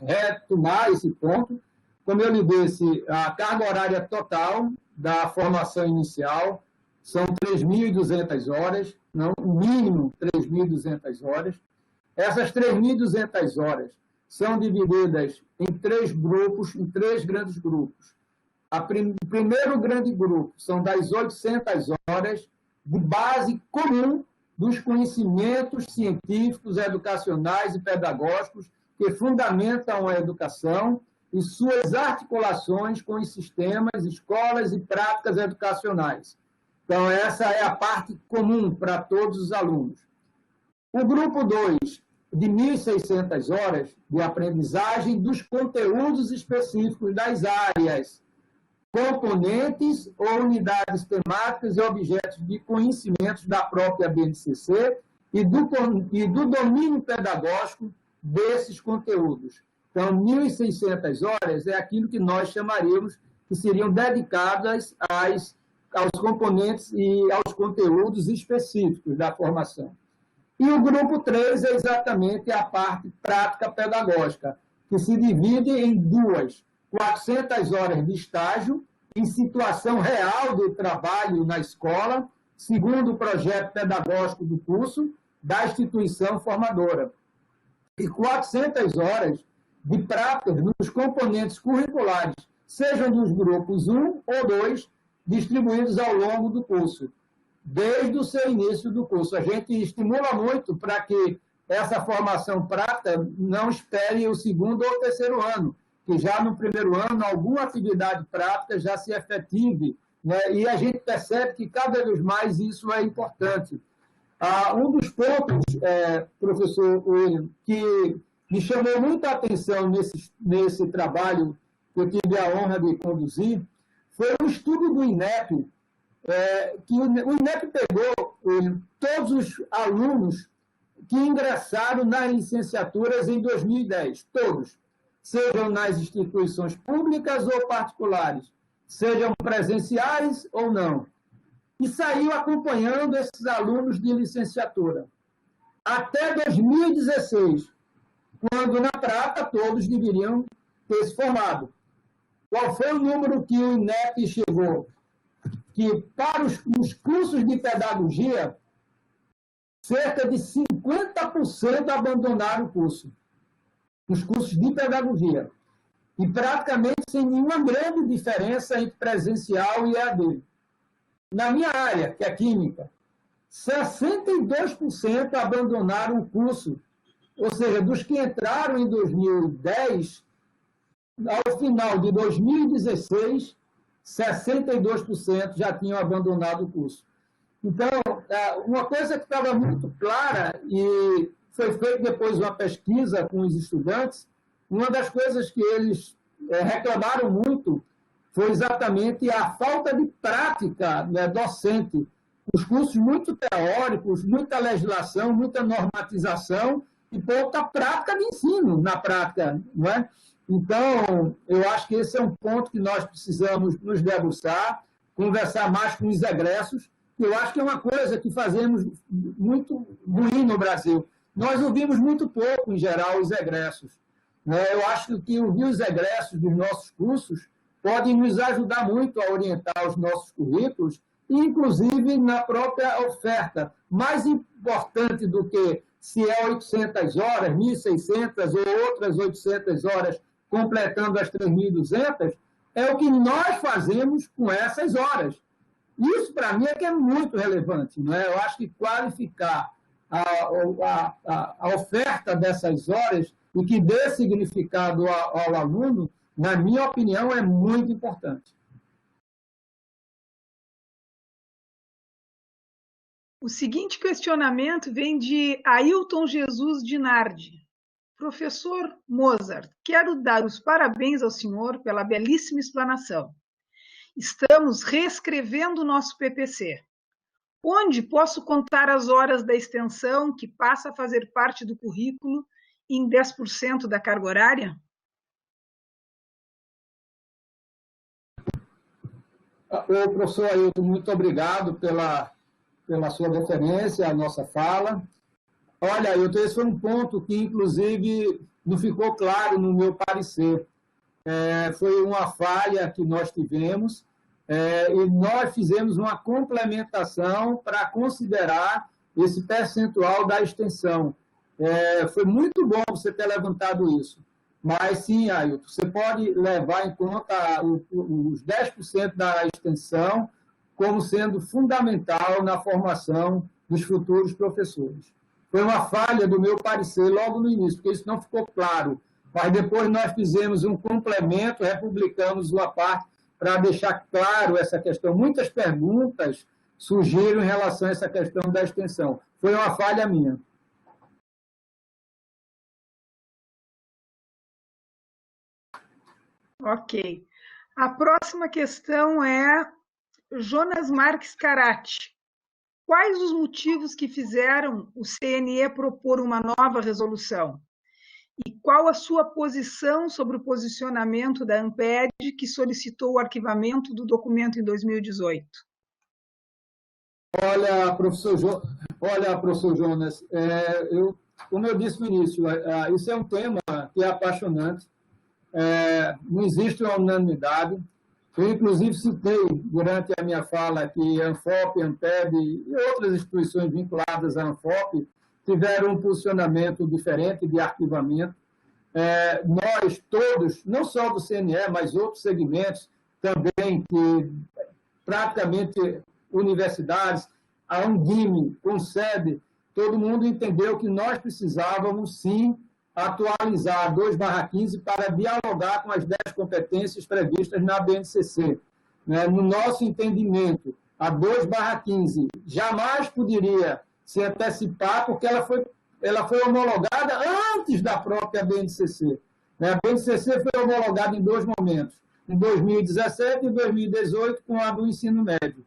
retomar esse ponto. Como eu lhe disse, a carga horária total da formação inicial são 3.200 horas, não, o mínimo 3.200 horas. Essas 3.200 horas são divididas em 3 grupos, em 3 grandes grupos. O primeiro grande grupo são das 800 horas de base comum dos conhecimentos científicos, educacionais e pedagógicos que fundamentam a educação e suas articulações com os sistemas, escolas e práticas educacionais. Então, essa é a parte comum para todos os alunos. O grupo 2, de 1.600 horas de aprendizagem dos conteúdos específicos das áreas, componentes ou unidades temáticas e objetos de conhecimentos da própria BNCC e do domínio pedagógico desses conteúdos. Então, 1.600 horas é aquilo que nós chamaríamos que seriam dedicadas aos componentes e aos conteúdos específicos da formação. E o grupo 3 é exatamente a parte prática pedagógica, que se divide em 400 horas de estágio em situação real de trabalho na escola, segundo o projeto pedagógico do curso da instituição formadora. E 400 horas de práticas nos componentes curriculares, sejam dos grupos 1 ou 2, distribuídos ao longo do curso, desde o seu início do curso. A gente estimula muito para que essa formação prática não espere o segundo ou terceiro ano, que já no primeiro ano alguma atividade prática já se efetive, né? E a gente percebe que cada vez mais isso é importante. Um dos pontos, professor William, que me chamou muita atenção nesse trabalho que eu tive a honra de conduzir, foi um estudo do INEP, que o INEP pegou todos os alunos que ingressaram nas licenciaturas em 2010, todos, sejam nas instituições públicas ou particulares, sejam presenciais ou não, e saiu acompanhando esses alunos de licenciatura. Até 2016, quando, na prática, todos deveriam ter se formado. Qual foi o número que o INEP chegou? Que, para os cursos de pedagogia, cerca de 50% abandonaram o curso, nos cursos de pedagogia, e praticamente sem nenhuma grande diferença entre presencial e EAD. Na minha área, que é química, 62% abandonaram o curso, ou seja, dos que entraram em 2010, ao final de 2016, 62% já tinham abandonado o curso. Então, uma coisa que estava muito clara, e foi feita depois uma pesquisa com os estudantes, uma das coisas que eles reclamaram muito foi exatamente a falta de prática, né, docente. Os cursos muito teóricos, muita legislação, muita normatização e pouca prática de ensino na prática, não é? Então, eu acho que esse é um ponto que nós precisamos nos debruçar, conversar mais com os egressos, que eu acho que é uma coisa que fazemos muito ruim no Brasil. Nós ouvimos muito pouco, em geral, os egressos. Eu acho que ouvir os egressos dos nossos cursos pode nos ajudar muito a orientar os nossos currículos, inclusive na própria oferta. Mais importante do que se é 800 horas, 1.600 ou outras 800 horas, completando as 3.200, é o que nós fazemos com essas horas. Isso, para mim, é que é muito relevante. Não é? Eu acho que qualificar a oferta dessas horas e que dê significado ao aluno, na minha opinião, é muito importante. O seguinte questionamento vem de Ailton Jesus Dinardi. Professor Mozart, quero dar os parabéns ao senhor pela belíssima explanação. Estamos reescrevendo o nosso PPC. Onde posso contar as horas da extensão que passa a fazer parte do currículo em 10% da carga horária? Ô, professor Ailton, muito obrigado pela sua referência à nossa fala. Olha, Ailton, esse foi um ponto que, inclusive, não ficou claro no meu parecer. Foi uma falha que nós tivemos, e nós fizemos uma complementação para considerar esse percentual da extensão. Foi muito bom você ter levantado isso. Mas, sim, Ailton, você pode levar em conta os 10% da extensão como sendo fundamental na formação dos futuros professores. Foi uma falha do meu parecer logo no início, porque isso não ficou claro. Mas depois nós fizemos um complemento, republicamos uma parte para deixar claro essa questão. Muitas perguntas surgiram em relação a essa questão da extensão. Foi uma falha minha. Ok. A próxima questão é Jonas Marques Carati. Quais os motivos que fizeram o CNE propor uma nova resolução? E qual a sua posição sobre o posicionamento da ANPED, que solicitou o arquivamento do documento em 2018? Olha, professor Jonas, como eu disse no início, isso é um tema que é apaixonante. Não existe uma unanimidade. Eu, inclusive, citei durante a minha fala que a ANFOP, a ANPED e outras instituições vinculadas à ANFOP tiveram um posicionamento diferente de arquivamento. Nós todos, não só do CNE, mas outros segmentos também, que praticamente universidades, a Undime, com sede, todo mundo entendeu que nós precisávamos, sim, atualizar a 2/15 para dialogar com as 10 competências previstas na BNCC. No nosso entendimento, a 2/15 jamais poderia se antecipar, porque ela foi homologada antes da própria BNCC. A BNCC foi homologada em 2 momentos, em 2017 e 2018, com a do ensino médio.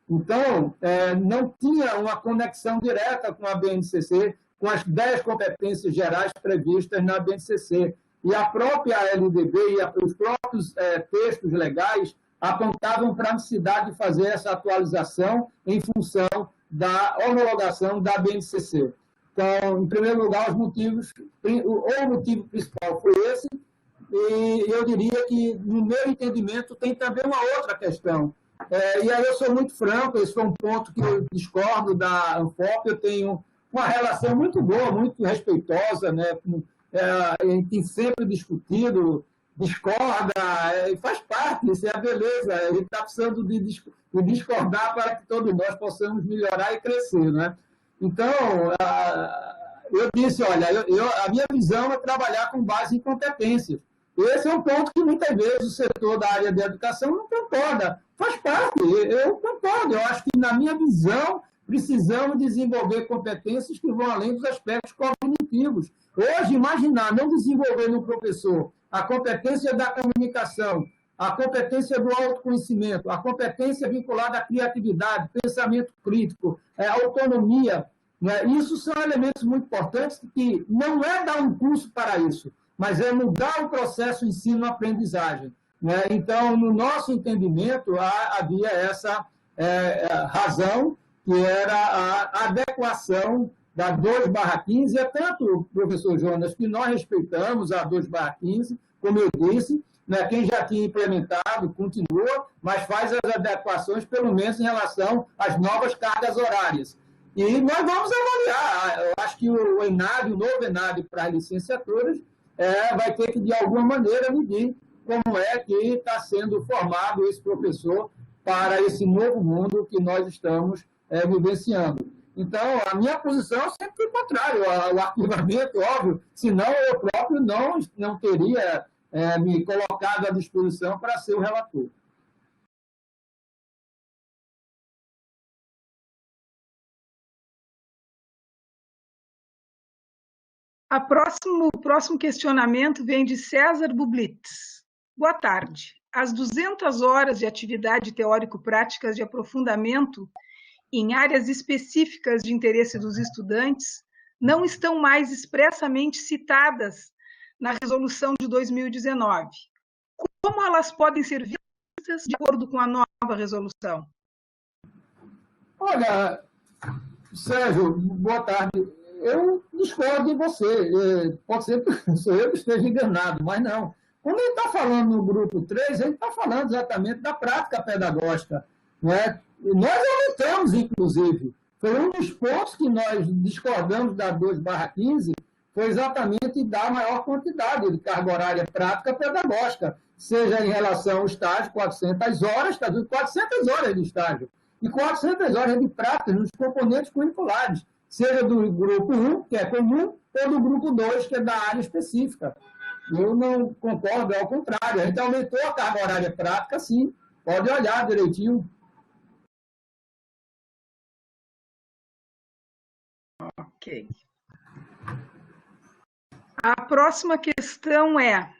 Então, não tinha uma conexão direta com a BNCC, com as 10 competências gerais previstas na BNCC. E a própria LDB e os próprios textos legais apontavam para a necessidade de fazer essa atualização em função da homologação da BNCC. Então, em primeiro lugar, o motivo principal foi esse, e eu diria que, no meu entendimento, tem também uma outra questão. E aí eu sou muito franco, esse foi um ponto que eu discordo da ANFOP, eu tenho uma relação muito boa, muito respeitosa, né? A gente tem sempre discutido, discorda, e faz parte, isso é a beleza. A gente está precisando de discordar para que todos nós possamos melhorar e crescer, né? Então, eu disse, olha, a minha visão é trabalhar com base em competências. Esse é um ponto que muitas vezes o setor da área de educação não concorda. Faz parte, eu concordo. Eu acho que, na minha visão, precisamos desenvolver competências que vão além dos aspectos cognitivos. Hoje, imaginar não desenvolver no professor a competência da comunicação, a competência do autoconhecimento, a competência vinculada à criatividade, pensamento crítico, autonomia, né? Isso são elementos muito importantes que não é dar um curso para isso, mas é mudar o processo ensino-aprendizagem, né? Então, no nosso entendimento, havia essa razão, que era a adequação da 2/15, é tanto, professor Jonas, que nós respeitamos a 2/15, como eu disse, né, quem já tinha implementado continua, mas faz as adequações, pelo menos em relação às novas cargas horárias. E nós vamos avaliar. Eu acho que o ENAD, o novo ENAD para as licenciaturas, vai ter que, de alguma maneira, medir como é que está sendo formado esse professor para esse novo mundo que nós estamos vivenciando. Então, a minha posição sempre foi contrária ao arquivamento, óbvio, senão eu próprio não teria me colocado à disposição para ser o relator. O próximo questionamento vem de César Bublitz. Boa tarde. As 200 horas de atividade teórico-práticas de aprofundamento em áreas específicas de interesse dos estudantes não estão mais expressamente citadas na resolução de 2019. Como elas podem ser vistas de acordo com a nova resolução? Olha, Sérgio, boa tarde. Eu discordo de você. Pode ser que sou eu que esteja enganado, mas não. Quando ele está falando no grupo 3, ele está falando exatamente da prática pedagógica. Né? Nós aumentamos, inclusive. Foi um dos pontos que nós discordamos da 2/15, foi exatamente dar maior quantidade de carga horária prática pedagógica, seja em relação ao estágio, 400 horas, está dizendo 400 horas de estágio, e 400 horas de prática nos componentes curriculares, seja do grupo 1, que é comum, ou do grupo 2, que é da área específica. Eu não concordo, é ao contrário. A gente aumentou a carga horária prática, sim. Pode olhar direitinho. Ok. A próxima questão é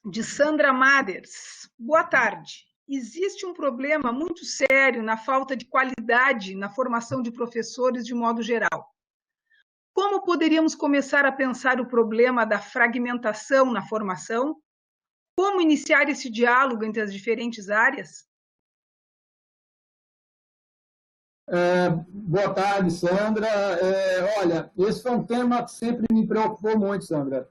de Sandra Maders. Boa tarde. Existe um problema muito sério na falta de qualidade na formação de professores de modo geral. Como poderíamos começar a pensar o problema da fragmentação na formação? Como iniciar esse diálogo entre as diferentes áreas? Boa tarde, Sandra. Olha, esse foi um tema que sempre me preocupou muito, Sandra.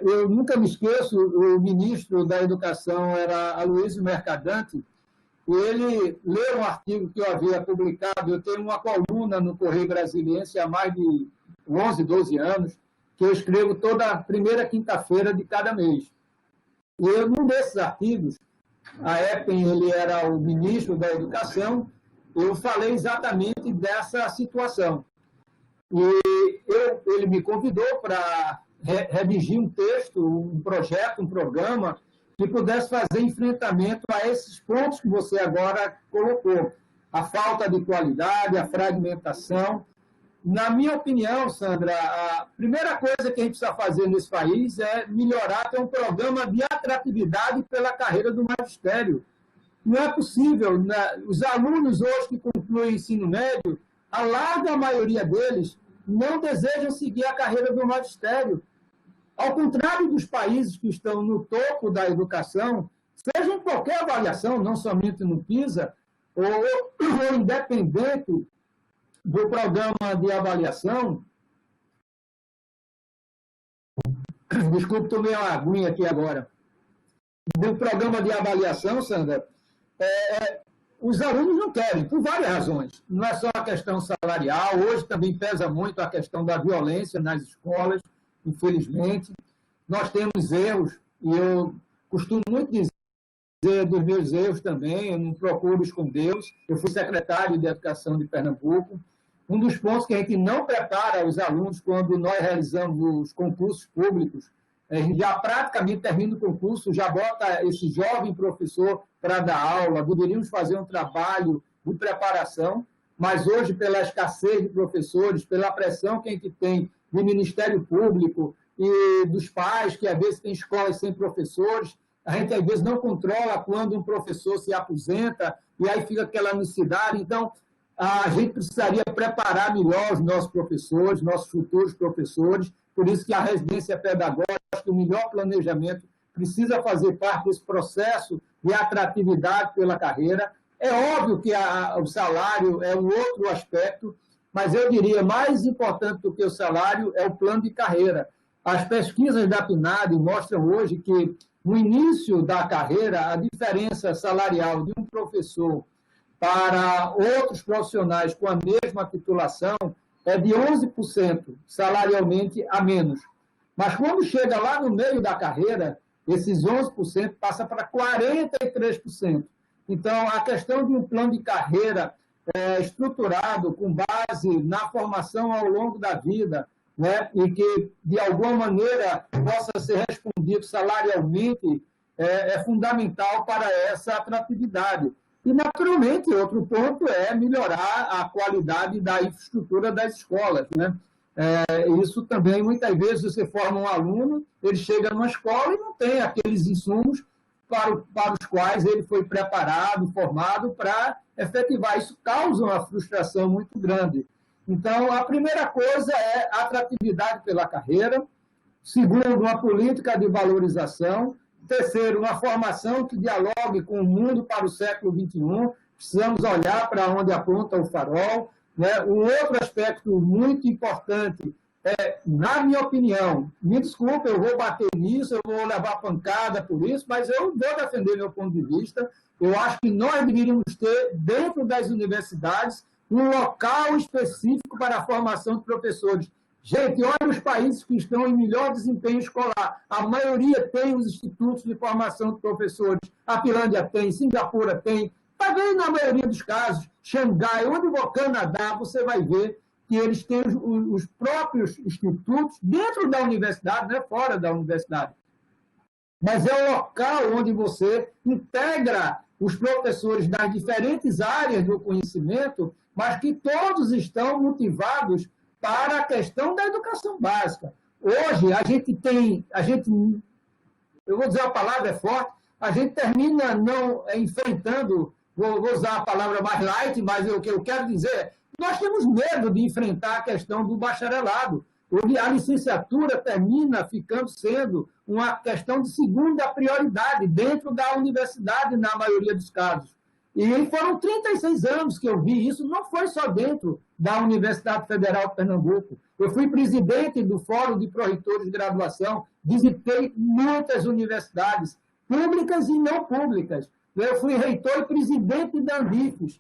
Eu nunca me esqueço, o ministro da Educação era Aloysio Mercadante, e ele leu um artigo que eu havia publicado. Eu tenho uma coluna no Correio Brasiliense há mais de 11, 12 anos, que eu escrevo toda a primeira quinta-feira de cada mês. E num desses artigos, a época ele era o ministro da Educação, eu falei exatamente dessa situação. E ele me convidou para redigir um texto, um projeto, um programa, que pudesse fazer enfrentamento a esses pontos que você agora colocou. A falta de qualidade, a fragmentação. Na minha opinião, Sandra, a primeira coisa que a gente precisa fazer nesse país é melhorar, ter um programa de atratividade pela carreira do magistério. Não é possível, né? Os alunos hoje que concluem o ensino médio, a larga maioria deles não desejam seguir a carreira do magistério. Ao contrário dos países que estão no topo da educação, seja em qualquer avaliação, não somente no PISA, ou independente do programa de avaliação. Desculpe, tomei uma aguinha aqui agora. Do programa de avaliação, Sandra, os alunos não querem, por várias razões. Não é só a questão salarial, hoje também pesa muito a questão da violência nas escolas, infelizmente. Nós temos erros, e eu costumo muito dizer dos meus erros também, eu não procuro escondê-los. Eu fui secretário de Educação de Pernambuco. Um dos pontos que a gente não prepara os alunos quando nós realizamos os concursos públicos, já praticamente termina o concurso, já bota esse jovem professor para dar aula, deveríamos fazer um trabalho de preparação, mas hoje, pela escassez de professores, pela pressão que a gente tem do Ministério Público e dos pais, que às vezes tem escolas sem professores, a gente às vezes não controla quando um professor se aposenta, e aí fica aquela necessidade. Então, a gente precisaria preparar melhor os nossos professores, nossos futuros professores, por isso que a residência pedagógica, o melhor planejamento, precisa fazer parte desse processo de atratividade pela carreira. É óbvio que o salário é um outro aspecto, mas eu diria, mais importante do que o salário é o plano de carreira. As pesquisas da PNAD mostram hoje que, no início da carreira, a diferença salarial de um professor para outros profissionais com a mesma titulação é de 11% salarialmente a menos. Mas quando chega lá no meio da carreira, esses 11% passa para 43%. Então, a questão de um plano de carreira estruturado com base na formação ao longo da vida, né, e que, de alguma maneira, possa ser respondido salarialmente, é fundamental para essa atratividade. E, naturalmente, outro ponto é melhorar a qualidade da infraestrutura das escolas, né? Isso também, muitas vezes, você forma um aluno, ele chega numa escola e não tem aqueles insumos para os quais ele foi preparado, formado para efetivar. Isso causa uma frustração muito grande. Então, a primeira coisa é a atratividade pela carreira. Segundo, uma política de valorização. Terceiro, uma formação que dialogue com o mundo para o século XXI. Precisamos olhar para onde aponta o farol. Né? Um outro aspecto muito importante na minha opinião, me desculpe, eu vou bater nisso, eu vou levar pancada por isso, mas eu vou defender meu ponto de vista. Eu acho que nós deveríamos ter, dentro das universidades, um local específico para a formação de professores. Gente, olha os países que estão em melhor desempenho escolar. A maioria tem os institutos de formação de professores. A Finlândia tem, Singapura tem. Talvez na maioria dos casos, Xangai, onde for Canadá, você vai ver que eles têm os próprios institutos dentro da universidade, não é fora da universidade. Mas é o local onde você integra os professores das diferentes áreas do conhecimento, mas que todos estão motivados para a questão da educação básica. Hoje, eu vou dizer a palavra é forte, a gente termina não enfrentando, vou usar a palavra mais light, mas o que eu quero dizer, nós temos medo de enfrentar a questão do bacharelado. A licenciatura termina sendo uma questão de segunda prioridade dentro da universidade, na maioria dos casos. E foram 36 anos que eu vi isso, não foi só dentro da Universidade Federal de Pernambuco. Eu fui presidente do Fórum de Pró-Reitores de Graduação, visitei muitas universidades, públicas e não públicas. Eu fui reitor e presidente da Andifes.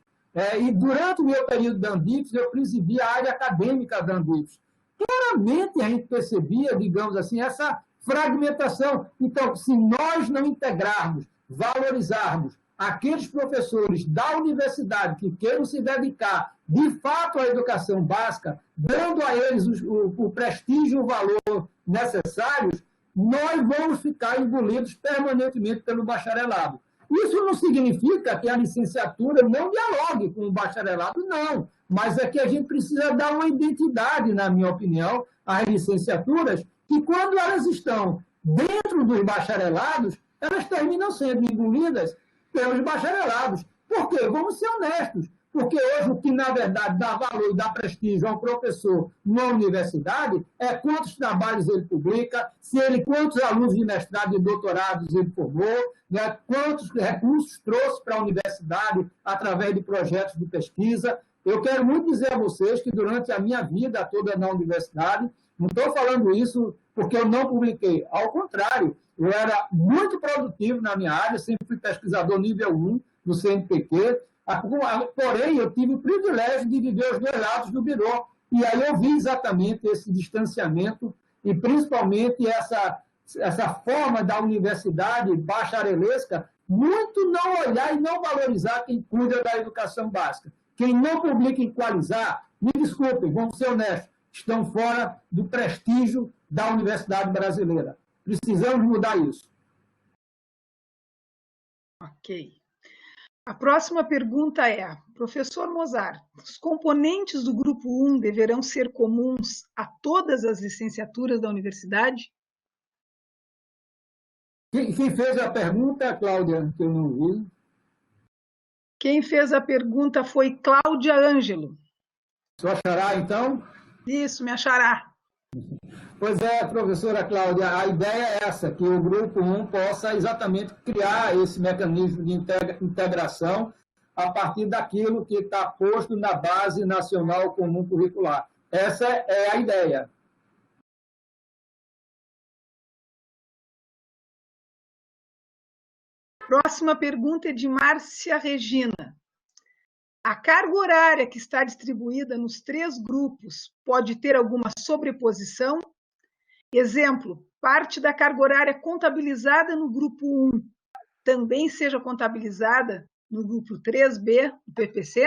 E durante o meu período da Andifes, eu presidi a área acadêmica da Andifes. Claramente a gente percebia, digamos assim, essa fragmentação. Então, se nós não integrarmos, valorizarmos aqueles professores da universidade que queiram se dedicar, de fato, à educação básica, dando a eles o prestígio e o valor necessários, nós vamos ficar engolidos permanentemente pelo bacharelado. Isso não significa que a licenciatura não dialogue com o bacharelado, não. Mas é que a gente precisa dar uma identidade, na minha opinião, às licenciaturas, que quando elas estão dentro dos bacharelados, elas terminam sendo engolidas pelos bacharelados. Por quê? Vamos ser honestos. Porque hoje o que, na verdade, dá valor e dá prestígio a um professor na universidade é quantos trabalhos ele publica, quantos alunos de mestrado e doutorados ele formou, né, quantos recursos trouxe para a universidade através de projetos de pesquisa. Eu quero muito dizer a vocês que durante a minha vida toda na universidade, não estou falando isso porque eu não publiquei, ao contrário, eu era muito produtivo na minha área, sempre fui pesquisador nível 1 no CNPq, porém eu tive o privilégio de viver os dois lados do birô, e aí eu vi exatamente esse distanciamento e principalmente essa forma da universidade bacharelesca muito não olhar e não valorizar quem cuida da educação básica. Quem não publica em Qualizar, me desculpem, vamos ser honestos, estão fora do prestígio da universidade brasileira. Precisamos mudar isso. Ok. A próxima pergunta é, professor Mozart, os componentes do grupo 1 deverão ser comuns a todas as licenciaturas da universidade? Quem fez a pergunta, Cláudia, que eu não vi? Quem fez a pergunta foi Cláudia Ângelo. Sua xará, então? Isso, minha xará. Pois é, professora Cláudia, a ideia é essa, que o Grupo 1 possa exatamente criar esse mecanismo de integração a partir daquilo que está posto na Base Nacional Comum Curricular. Essa é a ideia. Próxima pergunta é de Márcia Regina. A carga horária que está distribuída nos 3 grupos pode ter alguma sobreposição? Exemplo, parte da carga horária contabilizada no grupo 1 também seja contabilizada no grupo 3B do PPC?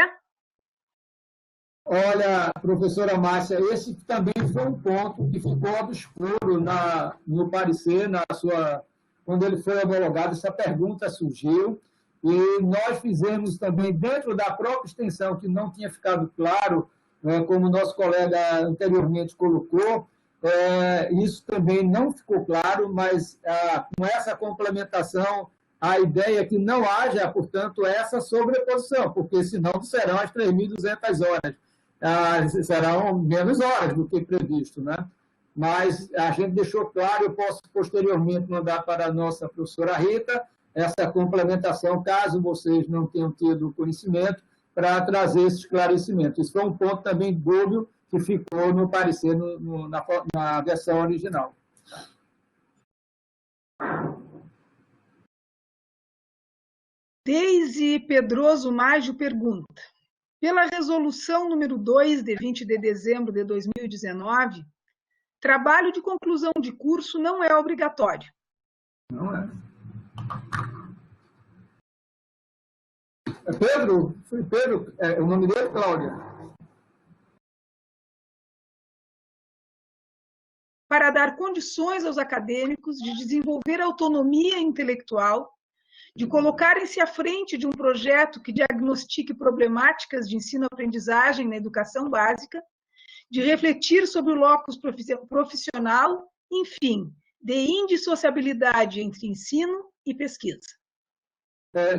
Olha, professora Márcia, esse também foi um ponto que ficou obscuro no parecer, quando ele foi homologado, essa pergunta surgiu, e nós fizemos também, dentro da própria extensão, que não tinha ficado claro, como o nosso colega anteriormente colocou, isso também não ficou claro, mas com essa complementação, a ideia é que não haja, portanto, essa sobreposição, porque senão serão as 3.200 horas. Serão menos horas do que previsto, né? Mas a gente deixou claro, eu posso posteriormente mandar para a nossa professora Rita essa complementação, caso vocês não tenham tido conhecimento, para trazer esse esclarecimento. Isso foi um ponto também dúbio que ficou no parecer na versão original. Deise Pedroso Maggio pergunta: pela resolução número 2, de 20 de dezembro de 2019, trabalho de conclusão de curso não é obrigatório. Não é. Pedro? Foi Pedro? O nome dele, Cláudia? Para dar condições aos acadêmicos de desenvolver autonomia intelectual, de colocarem-se à frente de um projeto que diagnostique problemáticas de ensino-aprendizagem na educação básica, de refletir sobre o locus profissional, enfim, de indissociabilidade entre ensino e pesquisa.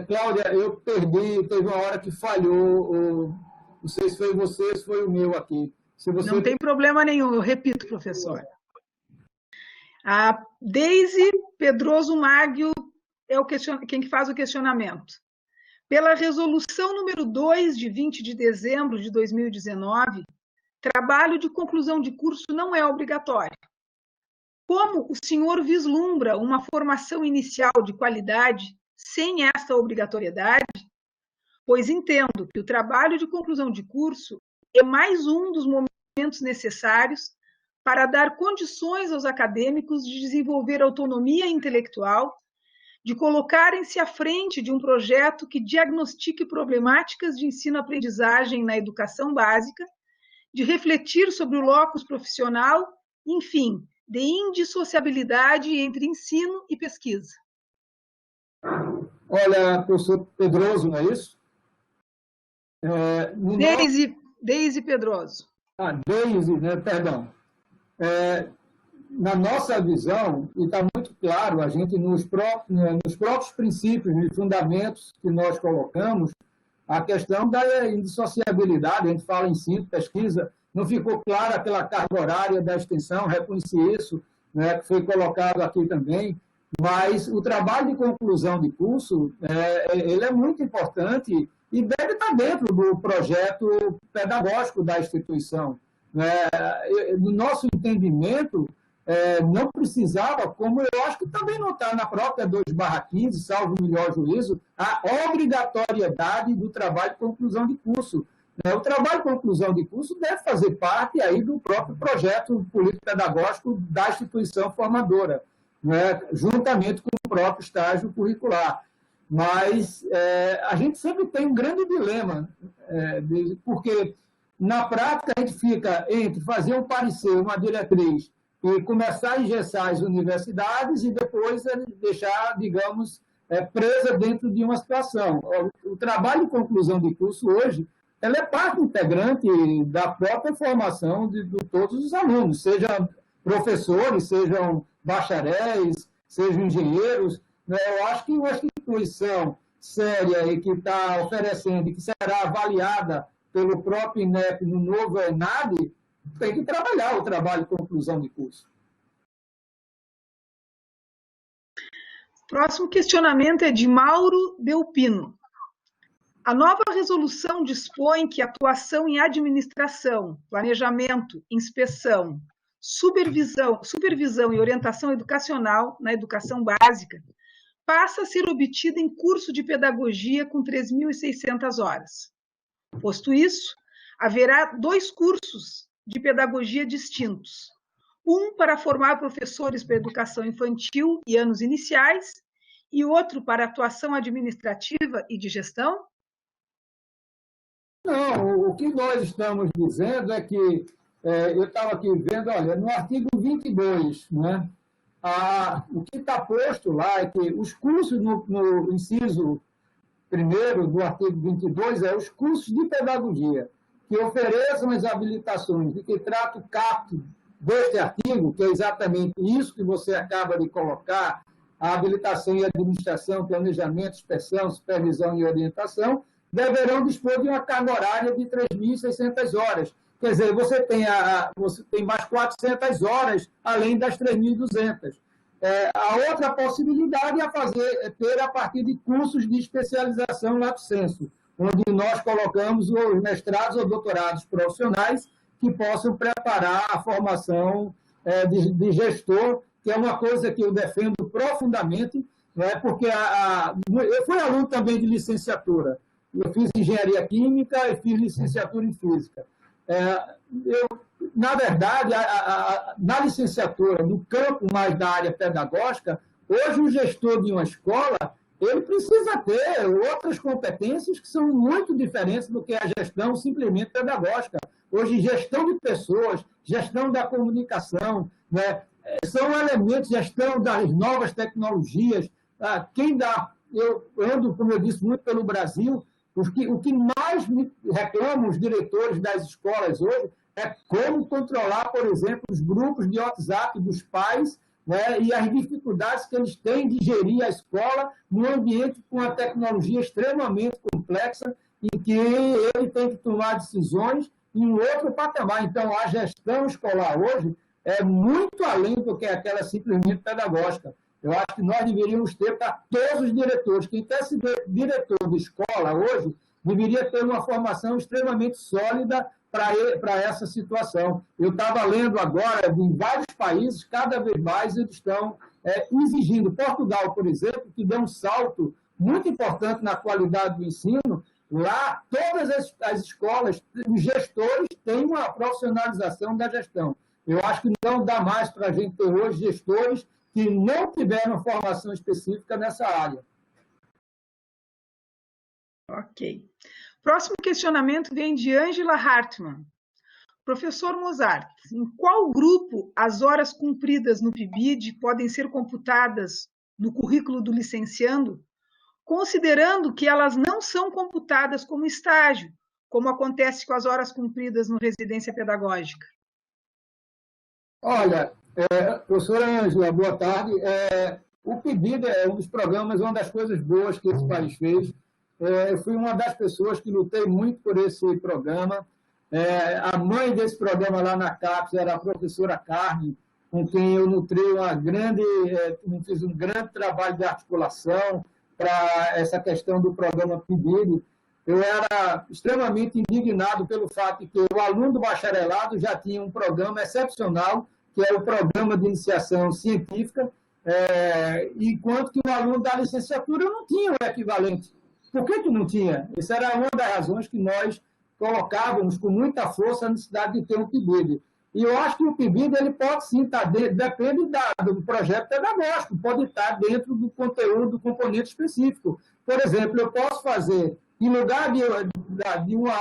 Cláudia, eu perdi, teve uma hora que falhou, não sei se foi você, se foi o meu aqui. Se você... Não tem problema nenhum, eu repito, professor. A Deise Pedroso Maggio é quem faz o questionamento. Pela resolução número 2, de 20 de dezembro de 2019, trabalho de conclusão de curso não é obrigatório. Como o senhor vislumbra uma formação inicial de qualidade sem esta obrigatoriedade? Pois entendo que o trabalho de conclusão de curso é mais um dos momentos necessários para dar condições aos acadêmicos de desenvolver autonomia intelectual, de colocarem-se à frente de um projeto que diagnostique problemáticas de ensino-aprendizagem na educação básica, de refletir sobre o locus profissional, enfim, de indissociabilidade entre ensino e pesquisa. Olha, professor Pedroso, não é isso? Deise Pedroso. Deise, né? Perdão. Na nossa visão, e está muito claro, a gente, nos próprios princípios e fundamentos que nós colocamos, a questão da indissociabilidade, a gente fala em ensino, pesquisa, não ficou clara aquela carga horária da extensão, reconheci isso, né, que foi colocado aqui também, mas o trabalho de conclusão de curso, ele é muito importante e deve estar dentro do projeto pedagógico da instituição. No nosso entendimento, não precisava, como eu acho que também não está na própria 2/15, salvo o melhor juízo, a obrigatoriedade do trabalho de conclusão de curso. O trabalho de conclusão de curso deve fazer parte aí do próprio projeto político-pedagógico da instituição formadora, juntamente com o próprio estágio curricular. Mas a gente sempre tem um grande dilema, porque na prática a gente fica entre fazer um parecer, uma diretriz, e começar a engessar as universidades e depois deixar, digamos, presa dentro de uma situação. O trabalho de conclusão de curso hoje, ela é parte integrante da própria formação de todos os alunos, sejam professores, sejam bacharéis, sejam engenheiros. Eu acho que uma instituição séria e que está oferecendo e que será avaliada pelo próprio INEP no novo ENAD, tem que trabalhar o trabalho de conclusão de curso. Próximo questionamento é de Mauro Delpino. A nova resolução dispõe que a atuação em administração, planejamento, inspeção, supervisão e orientação educacional na educação básica passa a ser obtida em curso de pedagogia com 3.600 horas. Posto isso, haverá 2 cursos de pedagogia distintos. Um para formar professores para educação infantil e anos iniciais, e outro para atuação administrativa e de gestão? Não, o que nós estamos dizendo é que, eu estava aqui vendo, olha, no artigo 22, né, o que está posto lá é que os cursos no inciso 1º do artigo 22 os cursos de pedagogia que ofereçam as habilitações de que trata o caput deste artigo, que é exatamente isso que você acaba de colocar, a habilitação em administração, planejamento, inspeção, supervisão e orientação, deverão dispor de uma carga horária de 3.600 horas. Quer dizer, você tem mais 400 horas, além das 3.200. A outra possibilidade é ter a partir de cursos de especialização lato sensu, onde nós colocamos os mestrados ou doutorados profissionais que possam preparar a formação de gestor, que é uma coisa que eu defendo profundamente, né, porque eu fui aluno também de licenciatura. Eu fiz engenharia química e fiz licenciatura em física. Na verdade, na licenciatura, no campo mais da área pedagógica, hoje o gestor de uma escola ele precisa ter outras competências que são muito diferentes do que a gestão simplesmente pedagógica. Hoje, gestão de pessoas, gestão da comunicação, né, são elementos, gestão das novas tecnologias. Eu ando, como eu disse, muito pelo Brasil. O que mais me reclamam os diretores das escolas hoje é como controlar, por exemplo, os grupos de WhatsApp dos pais, né, e as dificuldades que eles têm de gerir a escola num ambiente com uma tecnologia extremamente complexa e que ele tem que tomar decisões em outro patamar. Então, a gestão escolar hoje é muito além do que aquela simplesmente pedagógica. Eu acho que nós deveríamos ter para todos os diretores. Quem quer ser diretor de escola hoje deveria ter uma formação extremamente sólida para essa situação. Eu estava lendo agora, em vários países, cada vez mais eles estão exigindo. Portugal, por exemplo, que deu um salto muito importante na qualidade do ensino, lá todas as escolas, os gestores têm uma profissionalização da gestão. Eu acho que não dá mais para a gente ter hoje gestores que não tiveram formação específica nessa área. Ok. Próximo questionamento vem de Ângela Hartmann. Professor Mozart, em qual grupo as horas cumpridas no PIBID podem ser computadas no currículo do licenciando, considerando que elas não são computadas como estágio, como acontece com as horas cumpridas no residência pedagógica? Olha, professora Ângela, boa tarde. O PIBID é um dos programas, uma das coisas boas que esse país fez. Eu fui uma das pessoas que lutei muito por esse programa. A mãe desse programa lá na CAPES era a professora Carmen, com quem eu fiz um grande trabalho de articulação para essa questão do programa PIBID. Eu era extremamente indignado pelo fato de que o aluno do bacharelado já tinha um programa excepcional, que é o programa de iniciação científica, enquanto que o aluno da licenciatura não tinha o equivalente. Por que não tinha? Essa era uma das razões que nós colocávamos com muita força a necessidade de ter um PIBID. E eu acho que o PIBID ele pode sim estar dentro, depende do projeto pedagógico, pode estar dentro do conteúdo, do componente específico. Por exemplo, eu posso fazer, em lugar de uma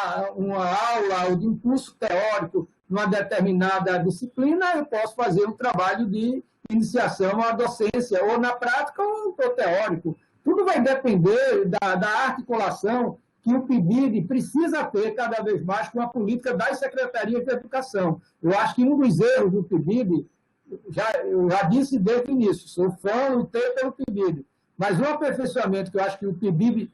aula ou de um curso teórico numa determinada disciplina, eu posso fazer um trabalho de iniciação à docência, ou na prática ou teórico. Tudo vai depender da articulação que o PIBID precisa ter cada vez mais com a política das secretarias de educação. Eu acho que um dos erros do PIBID, eu já disse desde o início, sou fã, lutei pelo PIBID, mas um aperfeiçoamento que eu acho que o PIBID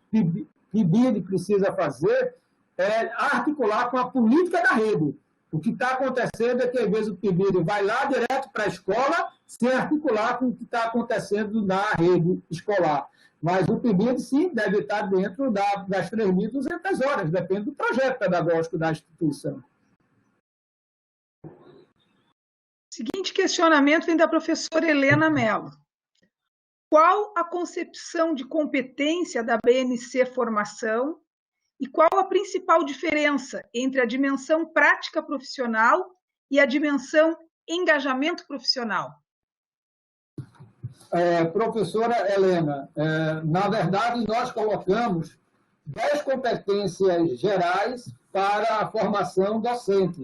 precisa fazer é articular com a política da rede. O que está acontecendo é que, às vezes, o PIBID vai lá direto para a escola sem articular com o que está acontecendo na rede escolar. Mas o PIBID, sim, deve estar dentro das 3.200 horas, depende do projeto pedagógico da instituição. Seguinte questionamento vem da professora Helena Mello. Qual a concepção de competência da BNC Formação e qual a principal diferença entre a dimensão prática profissional e a dimensão engajamento profissional? Professora Helena, na verdade, nós colocamos 10 competências gerais para a formação docente.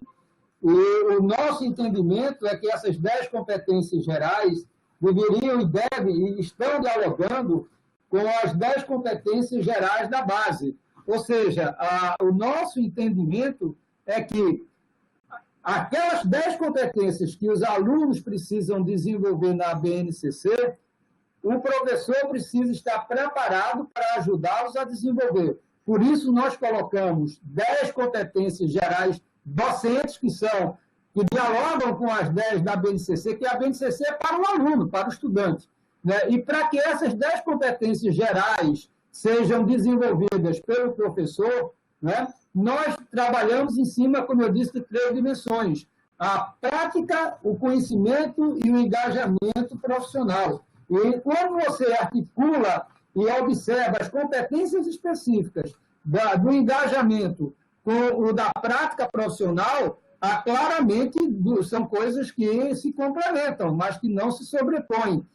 E o nosso entendimento é que essas 10 competências gerais deveriam e devem e estão dialogando com as 10 competências gerais da base. Ou seja, o nosso entendimento é que aquelas 10 competências que os alunos precisam desenvolver na BNCC, o professor precisa estar preparado para ajudá-los a desenvolver. Por isso, nós colocamos 10 competências gerais docentes que dialogam com as 10 da BNCC, que a BNCC é para o aluno, para o estudante. Né? E para que essas 10 competências gerais sejam desenvolvidas pelo professor, né, nós trabalhamos em cima, como eu disse, de 3 dimensões. A prática, o conhecimento e o engajamento profissional. E quando você articula e observa as competências específicas do engajamento com o da prática profissional, claramente são coisas que se complementam, mas que não se sobrepõem.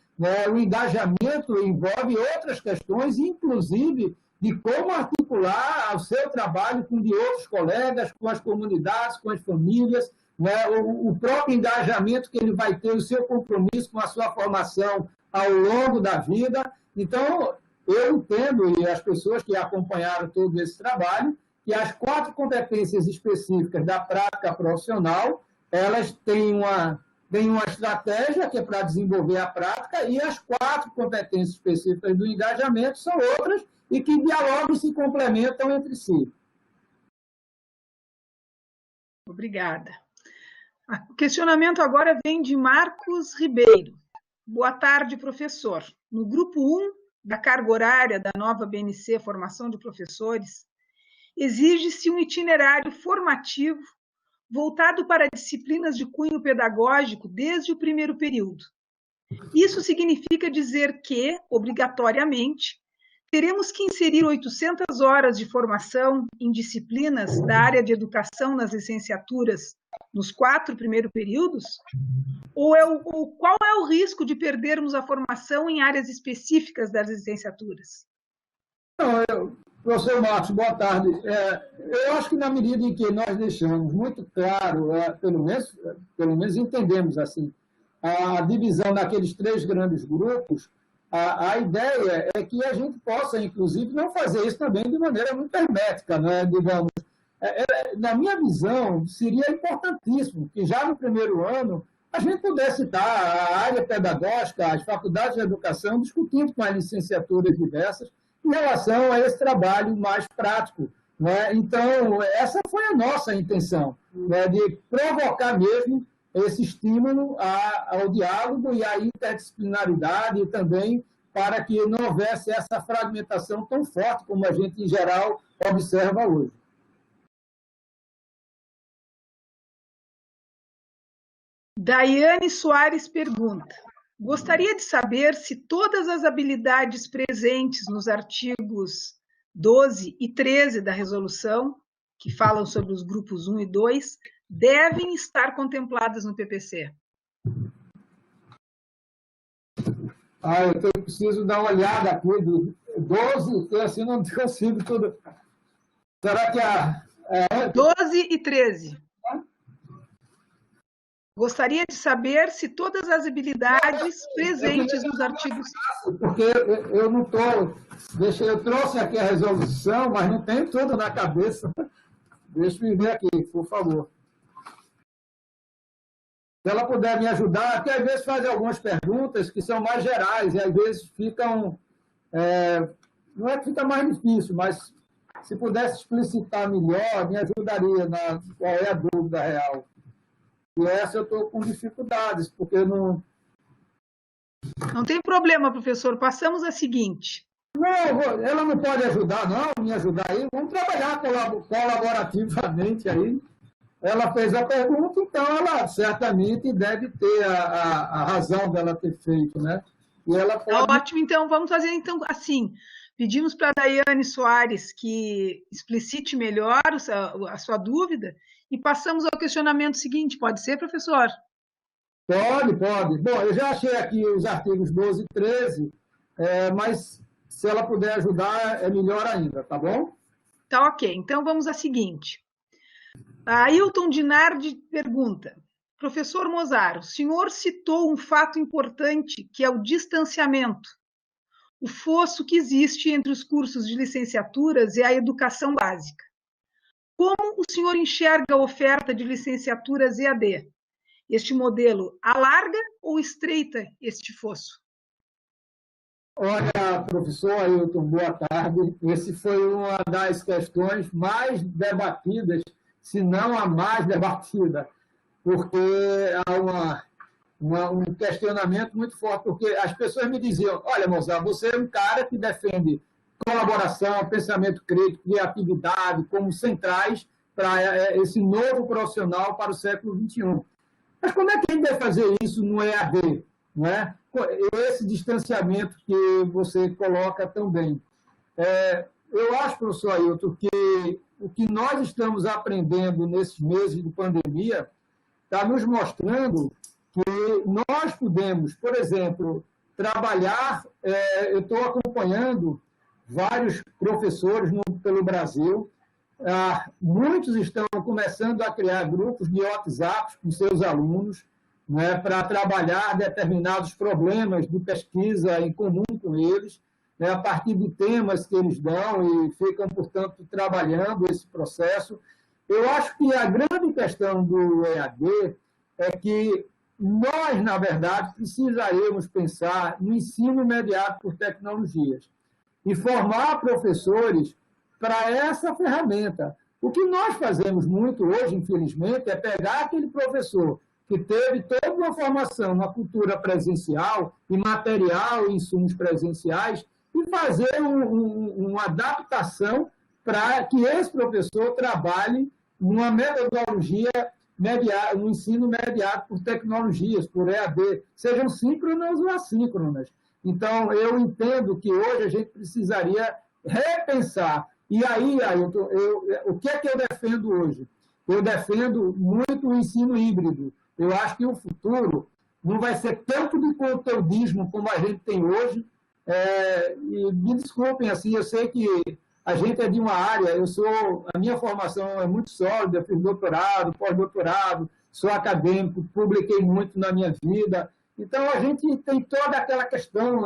O engajamento envolve outras questões, inclusive de como articular o seu trabalho com de outros colegas, com as comunidades, com as famílias, o próprio engajamento que ele vai ter, o seu compromisso com a sua formação ao longo da vida. Então, eu entendo, e as pessoas que acompanharam todo esse trabalho, que as 4 competências específicas da prática profissional, elas têm uma estratégia que é para desenvolver a prática, e as 4 competências específicas do engajamento são outras e que dialogam e se complementam entre si. Obrigada. O questionamento agora vem de Marcos Ribeiro. Boa tarde, professor. No grupo 1 da carga horária da nova BNC Formação de Professores, exige-se um itinerário formativo voltado para disciplinas de cunho pedagógico desde o primeiro período. Isso significa dizer que, obrigatoriamente, teremos que inserir 800 horas de formação em disciplinas da área de educação nas licenciaturas nos 4 primeiros períodos? Ou qual é o risco de perdermos a formação em áreas específicas das licenciaturas? Professor Marcos, boa tarde. Eu acho que na medida em que nós deixamos muito claro, pelo menos entendemos assim, a divisão naqueles 3 grandes grupos, a ideia é que a gente possa, inclusive, não fazer isso também de maneira muito hermética, né? Digamos. Na minha visão, seria importantíssimo que já no primeiro ano a gente pudesse estar a área pedagógica, as faculdades de educação, discutindo com as licenciaturas diversas em relação a esse trabalho mais prático. Né? Então, essa foi a nossa intenção, né? De provocar mesmo esse estímulo ao diálogo e à interdisciplinaridade, e também para que não houvesse essa fragmentação tão forte como a gente, em geral, observa hoje. Daiane Soares pergunta: gostaria de saber se todas as habilidades presentes nos artigos 12 e 13 da resolução, que falam sobre os grupos 1 e 2, devem estar contempladas no PPC. Eu preciso dar uma olhada aqui do 12, porque assim não consigo tudo. Será que 12 e 13. Gostaria de saber se todas as habilidades presentes nos artigos... Porque eu não estou... Eu trouxe aqui a resolução, mas não tenho tudo na cabeça. Deixa eu ver aqui, por favor. Se ela puder me ajudar, porque às vezes faz algumas perguntas que são mais gerais, e às vezes ficam... não é que fica mais difícil, mas se pudesse explicitar melhor, me ajudaria na qual é a dúvida real. E essa eu estou com dificuldades, porque não... Não tem problema, professor. Passamos a seguinte. Não, ela não pode ajudar, não, me ajudar aí. Vamos trabalhar colaborativamente aí. Ela fez a pergunta, então ela certamente deve ter a razão dela ter feito, né? E ela pode... Ótimo, então vamos fazer assim. Pedimos para a Daiane Soares que explicite melhor a sua dúvida e passamos ao questionamento seguinte. Pode ser, professor? Pode. Bom, eu já achei aqui os artigos 12 e 13, mas se ela puder ajudar, é melhor ainda, tá bom? Tá ok. Então, vamos à seguinte. A Ailton Dinardi pergunta: professor Mozart, o senhor citou um fato importante, que é o distanciamento, o fosso que existe entre os cursos de licenciaturas e a educação básica. Como o senhor enxerga a oferta de licenciaturas EAD? Este modelo alarga ou estreita este fosso? Olha, professor Ailton, boa tarde. Esse foi uma das questões mais debatidas, se não a mais debatida, porque há um questionamento muito forte, porque as pessoas me diziam: olha, Mozart, você é um cara que defende colaboração, pensamento crítico, criatividade como centrais para esse novo profissional para o século XXI. Mas como é que a gente vai fazer isso no EAD? Não é? Esse distanciamento que você coloca tão bem. Eu acho, professor Ailton, que o que nós estamos aprendendo nesses meses de pandemia está nos mostrando que nós podemos, por exemplo, trabalhar. Eu estou acompanhando vários professores pelo Brasil. Muitos estão começando a criar grupos de WhatsApp com seus alunos, né, para trabalhar determinados problemas de pesquisa em comum com eles, né, a partir de temas que eles dão e ficam, portanto, trabalhando esse processo. Eu acho que a grande questão do EAD é que nós, na verdade, precisaremos pensar no ensino imediato por tecnologias e formar professores para essa ferramenta. O que nós fazemos muito hoje, infelizmente, é pegar aquele professor que teve toda uma formação na cultura presencial, e material e insumos presenciais, e fazer uma adaptação para que esse professor trabalhe numa metodologia no ensino mediado por tecnologias, por EAD, sejam síncronas ou assíncronas. Então, eu entendo que hoje a gente precisaria repensar. E aí, Ailton, o que é que eu defendo hoje? Eu defendo muito o ensino híbrido. Eu acho que o futuro não vai ser tanto de conteudismo como a gente tem hoje. E me desculpem, assim, eu sei que a gente é de uma área, a minha formação é muito sólida, fiz doutorado, pós-doutorado, sou acadêmico, publiquei muito na minha vida. Então, a gente tem toda aquela questão,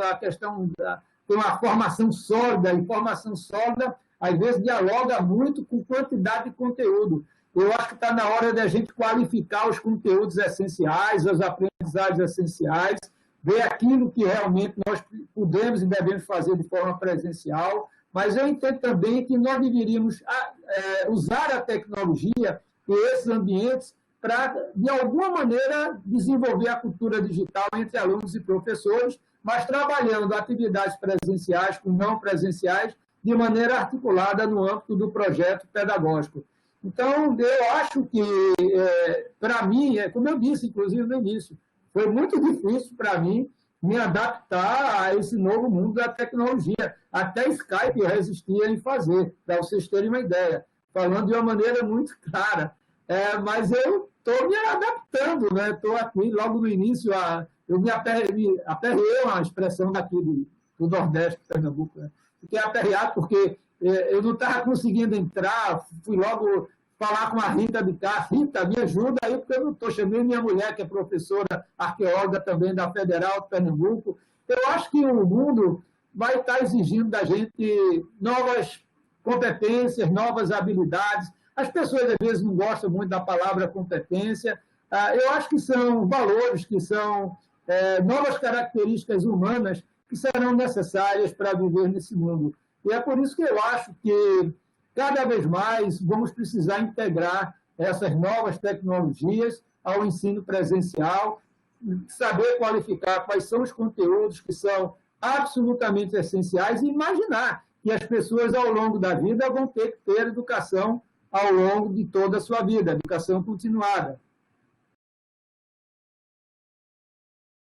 tem uma formação sólida, e formação sólida, às vezes, dialoga muito com quantidade de conteúdo. Eu acho que está na hora de a gente qualificar os conteúdos essenciais, as aprendizagens essenciais, ver aquilo que realmente nós podemos e devemos fazer de forma presencial, mas eu entendo também que nós deveríamos usar a tecnologia e esses ambientes para, de alguma maneira, desenvolver a cultura digital entre alunos e professores, mas trabalhando atividades presenciais com não presenciais de maneira articulada no âmbito do projeto pedagógico. Então, eu acho que, para mim, como eu disse, inclusive, no início, foi muito difícil para mim me adaptar a esse novo mundo da tecnologia. Até Skype eu resistia em fazer, para vocês terem uma ideia, falando de uma maneira muito clara. Mas eu estou me adaptando, né? Estou aqui, logo no início, eu me aperreei, uma expressão daqui do Nordeste, de Pernambuco, né? Fiquei aperreado porque eu não estava conseguindo entrar, fui logo falar com a Rita de Castro. Rita, me ajuda aí, porque eu não estou. Chamei minha mulher, que é professora arqueóloga também da Federal de Pernambuco. Eu acho que o mundo vai estar exigindo da gente novas competências, novas habilidades. As pessoas, às vezes, não gostam muito da palavra competência. Eu acho que são valores, que são novas características humanas que serão necessárias para viver nesse mundo. E é por isso que eu acho que, cada vez mais, vamos precisar integrar essas novas tecnologias ao ensino presencial, saber qualificar quais são os conteúdos que são absolutamente essenciais e imaginar que as pessoas, ao longo da vida, vão ter que ter educação ao longo de toda a sua vida, educação continuada.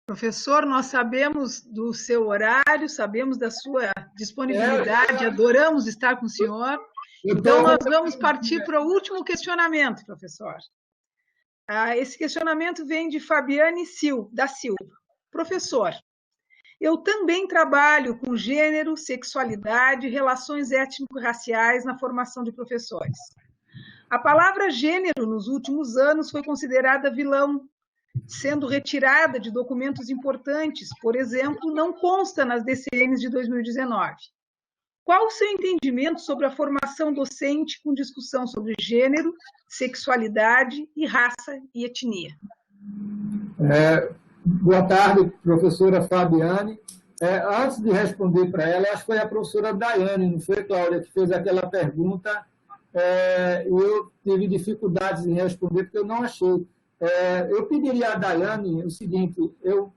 Professor, nós sabemos do seu horário, sabemos da sua disponibilidade, adoramos estar com o senhor. Então, nós vamos partir para o último questionamento, professor. Esse questionamento vem de Fabiane da Silva. Professor, Eu também trabalho com gênero, sexualidade e relações étnico-raciais na formação de professores. A palavra gênero, nos últimos anos, foi considerada vilão, sendo retirada de documentos importantes, por exemplo, não consta nas DCNs de 2019. Qual o seu entendimento sobre a formação docente com discussão sobre gênero, sexualidade e raça e etnia? Boa tarde, professora Fabiane. Antes de responder para ela, acho que foi a professora Daiane, não foi, Cláudia, que fez aquela pergunta. Eu tive dificuldades em responder, porque eu não achei. Eu pediria a Daiane o seguinte, eu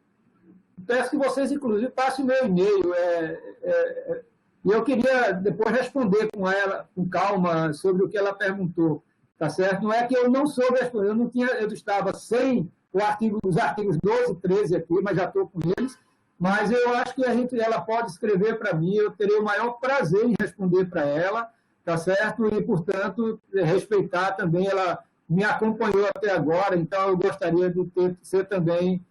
peço que vocês, inclusive, passem o meu e-mail, e eu queria depois responder com ela, com calma, sobre o que ela perguntou, tá certo? Não é que eu não soube responder, eu estava sem os artigos 12 e 13 aqui, mas já estou com eles, mas eu acho que ela pode escrever para mim, eu terei o maior prazer em responder para ela, tá certo? E, portanto, respeitar também, ela me acompanhou até agora, então eu gostaria de ser também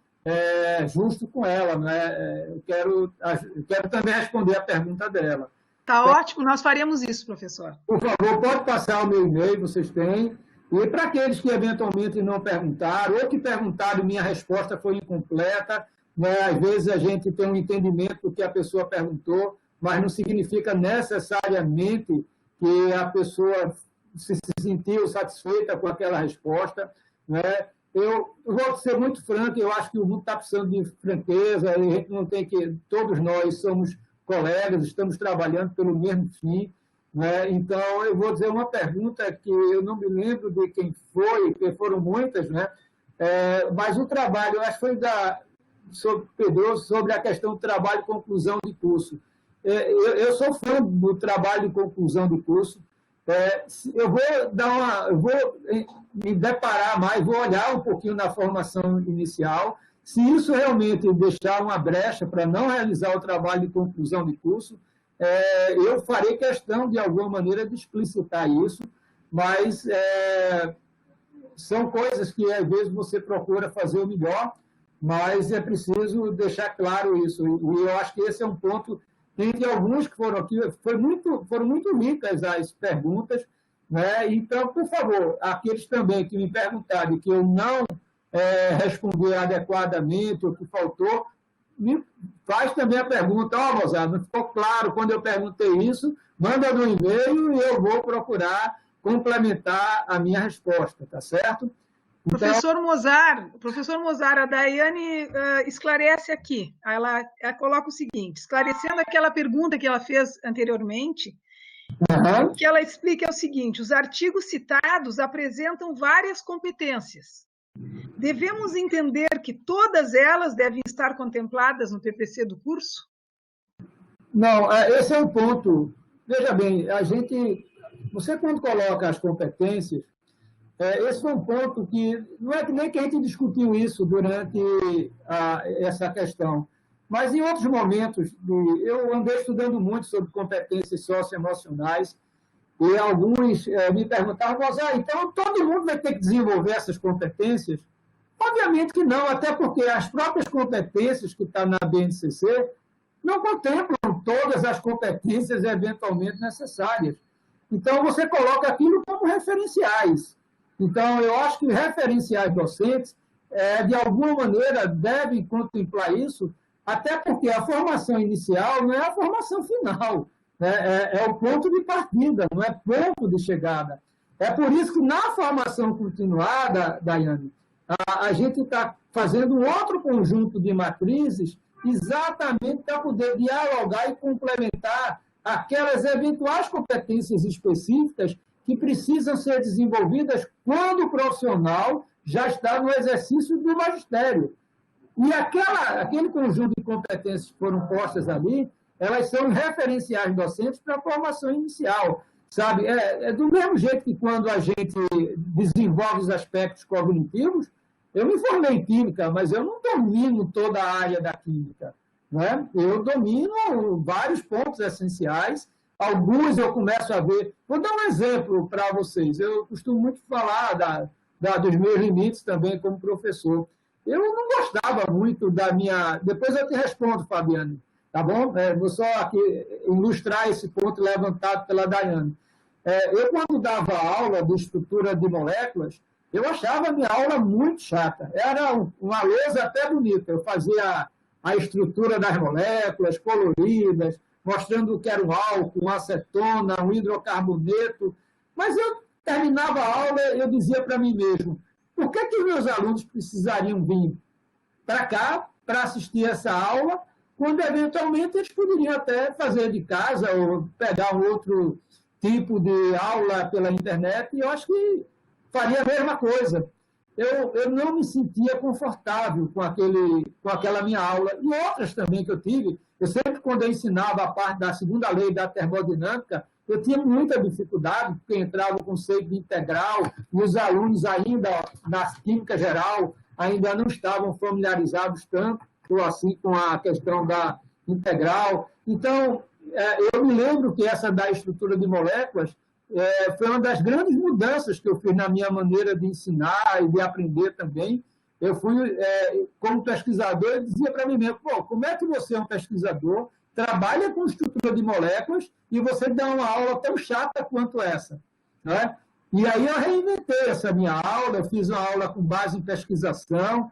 justo com ela, né? Eu quero também responder a pergunta dela. Tá ótimo, nós faremos isso, professor. Por favor, pode passar o meu e-mail, vocês têm. E para aqueles que eventualmente não perguntaram, ou que perguntaram e minha resposta foi incompleta, né? Às vezes a gente tem um entendimento do que a pessoa perguntou, mas não significa necessariamente que a pessoa se sentiu satisfeita com aquela resposta, né? Eu vou ser muito franco, eu acho que o mundo está precisando de franqueza, a gente não tem que... Todos nós somos colegas, estamos trabalhando pelo mesmo fim, né? Então, eu vou dizer uma pergunta que eu não me lembro de quem foi, porque foram muitas, né? Mas o trabalho, eu acho que foi Pedroso, sobre a questão do trabalho de conclusão de curso. Eu sou fã do trabalho de conclusão de curso. Eu vou me deparar mais, vou olhar um pouquinho na formação inicial. Se isso realmente deixar uma brecha para não realizar o trabalho de conclusão de curso, eu farei questão, de alguma maneira, de explicitar isso, mas são coisas que, às vezes, você procura fazer o melhor, mas é preciso deixar claro isso. E eu acho que esse é um ponto. Tem alguns que foram aqui, foram muito ricas as perguntas, né? Então, por favor, aqueles também que me perguntaram que eu não respondi adequadamente, o que faltou, me faz também a pergunta, Mozart, não ficou claro quando eu perguntei isso, manda no e-mail e eu vou procurar complementar a minha resposta, tá certo? Então... Professor Mozart, a Daiane esclarece aqui, ela coloca o seguinte, esclarecendo aquela pergunta que ela fez anteriormente, o que ela explica é o seguinte, os artigos citados apresentam várias competências. Devemos entender que todas elas devem estar contempladas no PPC do curso? Não, esse é o ponto. Veja bem, você quando coloca as competências, esse foi um ponto que, não é que nem que a gente discutiu isso durante essa questão, mas em outros momentos, eu andei estudando muito sobre competências socioemocionais, e alguns me perguntavam, então todo mundo vai ter que desenvolver essas competências? Obviamente que não, até porque as próprias competências que estão na BNCC não contemplam todas as competências eventualmente necessárias. Então, você coloca aquilo como referenciais. Então, eu acho que referenciais docentes, de alguma maneira, devem contemplar isso, até porque a formação inicial não é a formação final, né? É o ponto de partida, não é ponto de chegada. É por isso que, na formação continuada, Daiane, a gente está fazendo um outro conjunto de matrizes exatamente para poder dialogar e complementar aquelas eventuais competências específicas que precisam ser desenvolvidas quando o profissional já está no exercício do magistério. E aquele conjunto de competências que foram postas ali, elas são referenciais docentes para a formação inicial. Sabe? Do mesmo jeito que quando a gente desenvolve os aspectos cognitivos, eu me formei em química, mas eu não domino toda a área da química, né? Eu domino vários pontos essenciais, alguns eu começo a ver. Vou dar um exemplo para vocês. Eu costumo muito falar dos meus limites também como professor. eu não gostava muito da minha... Depois eu te respondo, Fabiane, tá bom? Vou só aqui ilustrar esse ponto levantado pela Daiane. Eu, quando dava aula de estrutura de moléculas, eu achava a minha aula muito chata. Era uma lousa até bonita. Eu fazia a estrutura das moléculas, coloridas, mostrando o que era um álcool, uma acetona, um hidrocarboneto. Mas eu terminava a aula e eu dizia para mim mesmo, por que os meus alunos precisariam vir para cá para assistir essa aula, quando, eventualmente, eles poderiam até fazer de casa ou pegar um outro tipo de aula pela internet, e eu acho que faria a mesma coisa. Eu não me sentia confortável com aquela minha aula, e outras também que eu tive. Eu sempre, quando eu ensinava a parte da segunda lei da termodinâmica, eu tinha muita dificuldade, porque entrava o conceito de integral, e os alunos ainda, na química geral, ainda não estavam familiarizados tanto assim com a questão da integral. Então, eu me lembro que essa da estrutura de moléculas foi uma das grandes mudanças que eu fiz na minha maneira de ensinar e de aprender também. Eu fui, como pesquisador, eu dizia para mim mesmo, como é que você é um pesquisador, trabalha com estrutura de moléculas e você dá uma aula tão chata quanto essa, né? E aí eu reinventei essa minha aula, eu fiz uma aula com base em pesquisação,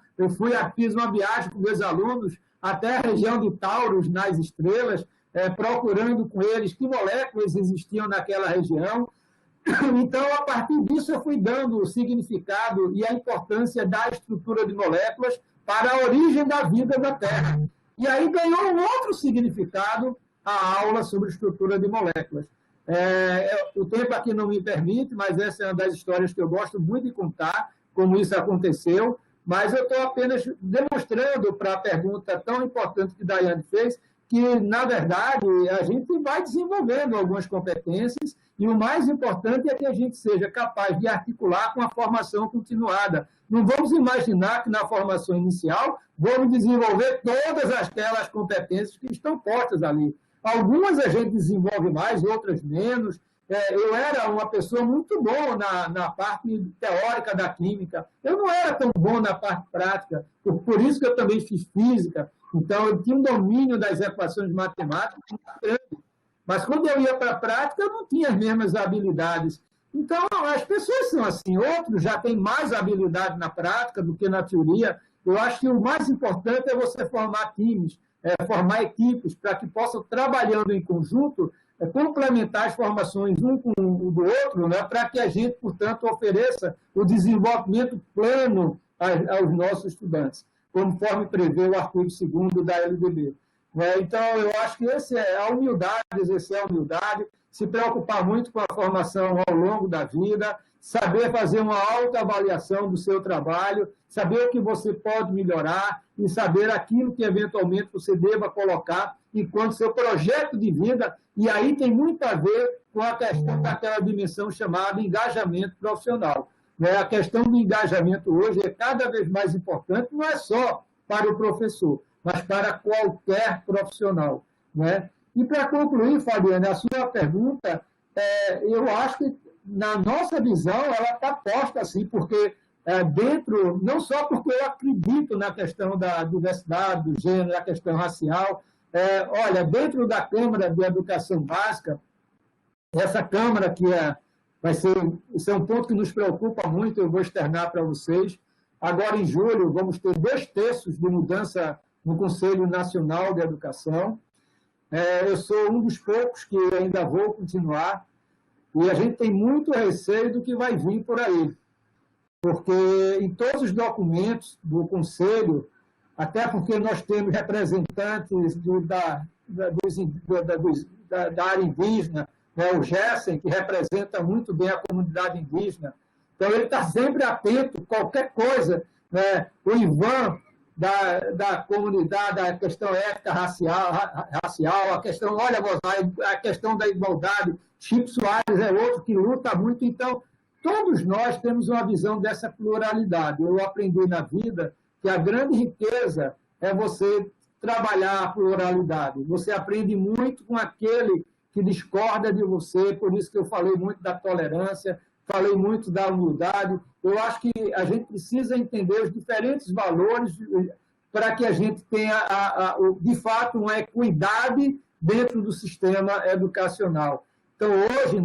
fiz uma viagem com meus alunos até a região de Taurus, nas estrelas, procurando com eles que moléculas existiam naquela região. Então, a partir disso, eu fui dando o significado e a importância da estrutura de moléculas para a origem da vida da Terra. E aí ganhou um outro significado a aula sobre estrutura de moléculas. O tempo aqui não me permite, mas essa é uma das histórias que eu gosto muito de contar, como isso aconteceu, mas eu estou apenas demonstrando para a pergunta tão importante que Daiane fez, que, na verdade, a gente vai desenvolvendo algumas competências e o mais importante é que a gente seja capaz de articular com a formação continuada. Não vamos imaginar que, na formação inicial, vamos desenvolver todas aquelas competências que estão postas ali. Algumas a gente desenvolve mais, outras menos. Eu era uma pessoa muito boa na parte teórica da química. Eu não era tão bom na parte prática. Por isso que eu também fiz física. Então, eu tinha um domínio das equações matemáticas muito grande. Mas, quando eu ia para a prática, eu não tinha as mesmas habilidades. Então, as pessoas são assim. Outros já têm mais habilidade na prática do que na teoria. Eu acho que o mais importante é você formar times, formar equipes, para que possam, trabalhando em conjunto, complementar as formações um com o do outro, né, para que a gente, portanto, ofereça o desenvolvimento pleno aos nossos estudantes, conforme prevê o artigo 2º da LDB. Então, eu acho que essa é a humildade, exercer a humildade, se preocupar muito com a formação ao longo da vida, saber fazer uma autoavaliação do seu trabalho, saber o que você pode melhorar e saber aquilo que, eventualmente, você deva colocar enquanto seu projeto de vida, e aí tem muito a ver com a questão daquela dimensão chamada engajamento profissional. A questão do engajamento hoje é cada vez mais importante, não é só para o professor, mas para qualquer profissional, né? E, para concluir, Fabiane, a sua pergunta, eu acho que, na nossa visão, ela está posta assim, porque dentro, não só porque eu acredito na questão da diversidade, do gênero, da questão racial, olha, dentro da Câmara de Educação Básica, essa Câmara que isso é um ponto que nos preocupa muito, eu vou externar para vocês. Agora, em julho, vamos ter 2/3 de mudança no Conselho Nacional de Educação. Eu sou um dos poucos que ainda vou continuar, e a gente tem muito receio do que vai vir por aí, porque em todos os documentos do Conselho, até porque nós temos representantes da área indígena, né, o Gessen, que representa muito bem a comunidade indígena, então ele está sempre atento a qualquer coisa, né? O Ivan, da comunidade, a questão étnica racial, a questão, olha, a questão da igualdade, Chico Soares é outro que luta muito, então todos nós temos uma visão dessa pluralidade. Eu aprendi na vida que a grande riqueza é você trabalhar a pluralidade. Você aprende muito com aquele que discorda de você, por isso que eu falei muito da tolerância, falei muito da humildade. Eu acho que a gente precisa entender os diferentes valores para que a gente tenha, de fato, uma equidade dentro do sistema educacional. Então, hoje,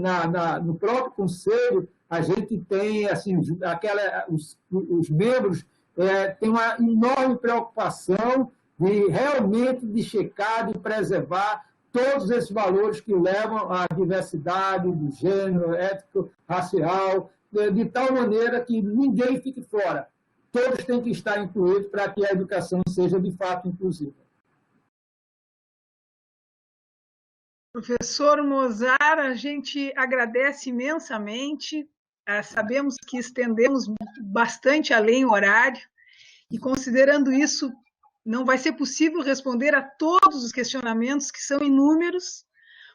no próprio Conselho, a gente tem, assim, os membros têm uma enorme preocupação de realmente de checar, de preservar todos esses valores que levam à diversidade do gênero, étnico, racial, de tal maneira que ninguém fique fora. Todos têm que estar incluídos para que a educação seja, de fato, inclusiva. Professor Mozart, a gente agradece imensamente. Sabemos que estendemos bastante além o horário e, considerando isso, não vai ser possível responder a todos os questionamentos, que são inúmeros,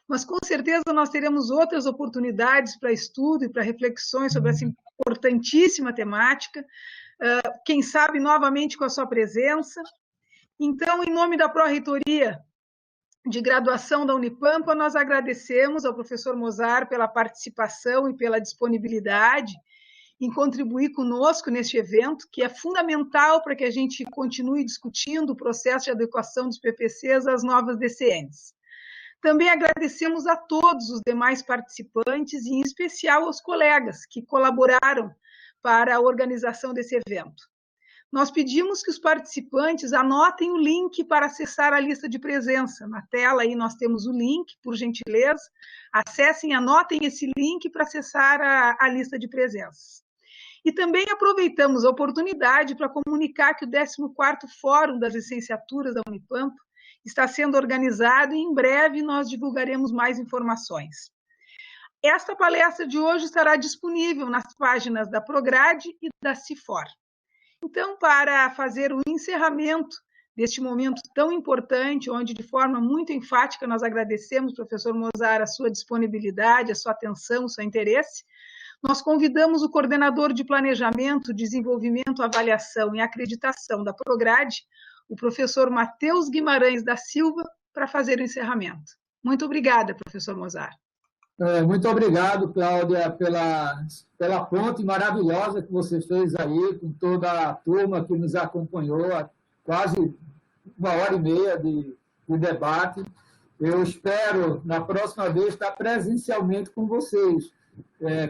mas com certeza nós teremos outras oportunidades para estudo e para reflexões sobre essa importantíssima temática, quem sabe novamente com a sua presença. Então, em nome da Pró-Reitoria de Graduação da Unipampa, nós agradecemos ao professor Mozart pela participação e pela disponibilidade em contribuir conosco neste evento, que é fundamental para que a gente continue discutindo o processo de adequação dos PPCs às novas DCNs. Também agradecemos a todos os demais participantes, e em especial aos colegas que colaboraram para a organização desse evento. Nós pedimos que os participantes anotem o link para acessar a lista de presença. Na tela aí nós temos o link, por gentileza. Acessem, anotem esse link para acessar a lista de presenças. E também aproveitamos a oportunidade para comunicar que o 14º Fórum das Licenciaturas da Unipampa está sendo organizado e em breve nós divulgaremos mais informações. Esta palestra de hoje estará disponível nas páginas da Prograde e da Cifor. Então, para fazer o encerramento deste momento tão importante, onde de forma muito enfática nós agradecemos, professor Mozart, a sua disponibilidade, a sua atenção, o seu interesse, nós convidamos o coordenador de Planejamento, Desenvolvimento, Avaliação e Acreditação da Prograde, o professor Matheus Guimarães da Silva, para fazer o encerramento. Muito obrigada, professor Mozart. Muito obrigado, Cláudia, pela ponte maravilhosa que você fez aí, com toda a turma que nos acompanhou, há quase 1h30 de debate. Eu espero, na próxima vez, estar presencialmente com vocês.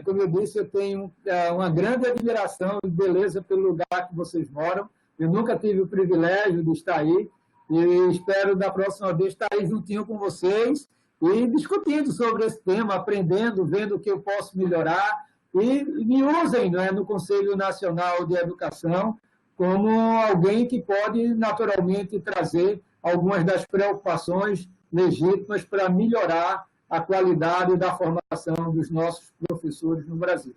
Como eu disse, eu tenho uma grande admiração e beleza pelo lugar que vocês moram. Eu nunca tive o privilégio de estar aí, e espero, da próxima vez, estar aí juntinho com vocês, e discutindo sobre esse tema, aprendendo, vendo o que eu posso melhorar, e me usem, né, no Conselho Nacional de Educação como alguém que pode, naturalmente, trazer algumas das preocupações legítimas para melhorar a qualidade da formação dos nossos professores no Brasil.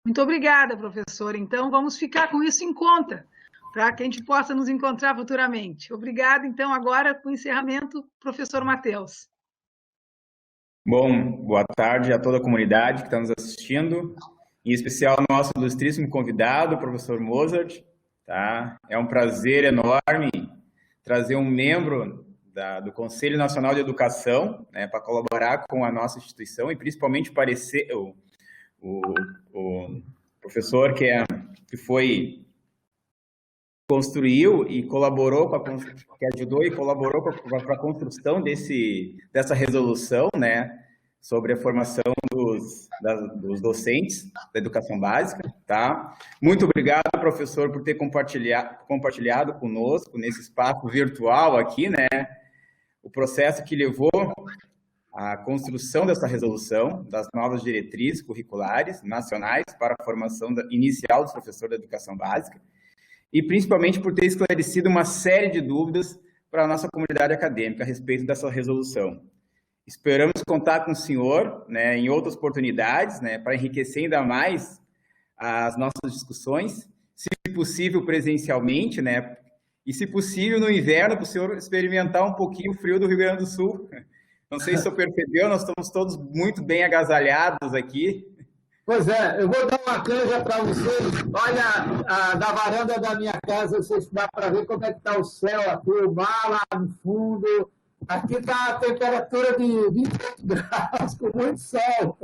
Muito obrigada, professor. Então, vamos ficar com isso em conta, para que a gente possa nos encontrar futuramente. Obrigada, então, agora, com o encerramento, professor Matheus. Bom, boa tarde a toda a comunidade que está nos assistindo, em especial ao nosso ilustríssimo convidado, o professor Mozart. Tá? É um prazer enorme trazer um membro do Conselho Nacional de Educação, né, para colaborar com a nossa instituição, e principalmente parecer o professor que construiu e colaborou que ajudou e colaborou para a construção dessa resolução, né, sobre a formação dos docentes da educação básica, tá? Muito obrigado, professor, por ter compartilhado conosco nesse espaço virtual aqui, né, o processo que levou à construção dessa resolução, das novas diretrizes curriculares nacionais para a formação inicial dos professores da educação básica, e principalmente por ter esclarecido uma série de dúvidas para a nossa comunidade acadêmica a respeito dessa resolução. Esperamos contar com o senhor, né, em outras oportunidades, né, para enriquecer ainda mais as nossas discussões, se possível presencialmente, né, e se possível no inverno, para o senhor experimentar um pouquinho o frio do Rio Grande do Sul. Não sei se o senhor percebeu, nós estamos todos muito bem agasalhados aqui. Pois é, eu vou dar uma canja para vocês. Olha, da varanda da minha casa, vocês dá para ver como é que está o céu aqui, o mar lá no fundo. Aqui está a temperatura de 28 graus, com muito sol.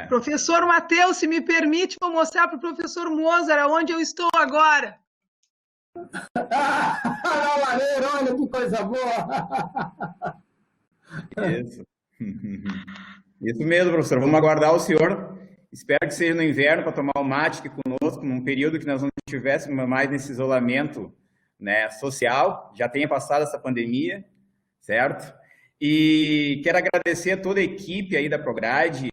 Professor Matheus, se me permite, vou mostrar para o professor Mozart aonde eu estou agora. Na lareira, olha que coisa boa! Isso. Isso mesmo, professor. Vamos aguardar o senhor. Espero que seja no inverno para tomar um mate aqui conosco, num período que nós não estivéssemos mais nesse isolamento, né, social. Já tenha passado essa pandemia, certo? E quero agradecer a toda a equipe aí da Prograde,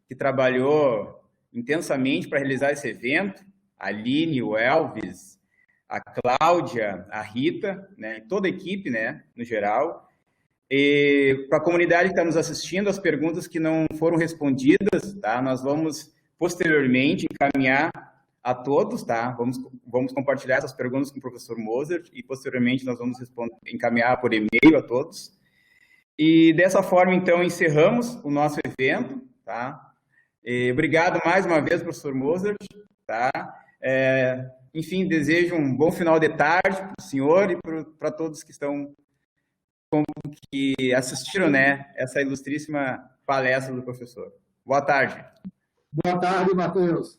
que trabalhou intensamente para realizar esse evento. A Aline, o Elvis, a Cláudia, a Rita, né, e toda a equipe, né, no geral. E para a comunidade que está nos assistindo, as perguntas que não foram respondidas, tá? Nós vamos posteriormente encaminhar a todos, tá? Vamos compartilhar essas perguntas com o professor Mozart e posteriormente nós vamos encaminhar por e-mail a todos. E dessa forma, então, encerramos o nosso evento, tá? E obrigado mais uma vez, professor Mozart, tá? Enfim, desejo um bom final de tarde para o senhor e para todos que estão que assistiram, né, essa ilustríssima palestra do professor. Boa tarde. Boa tarde, Matheus.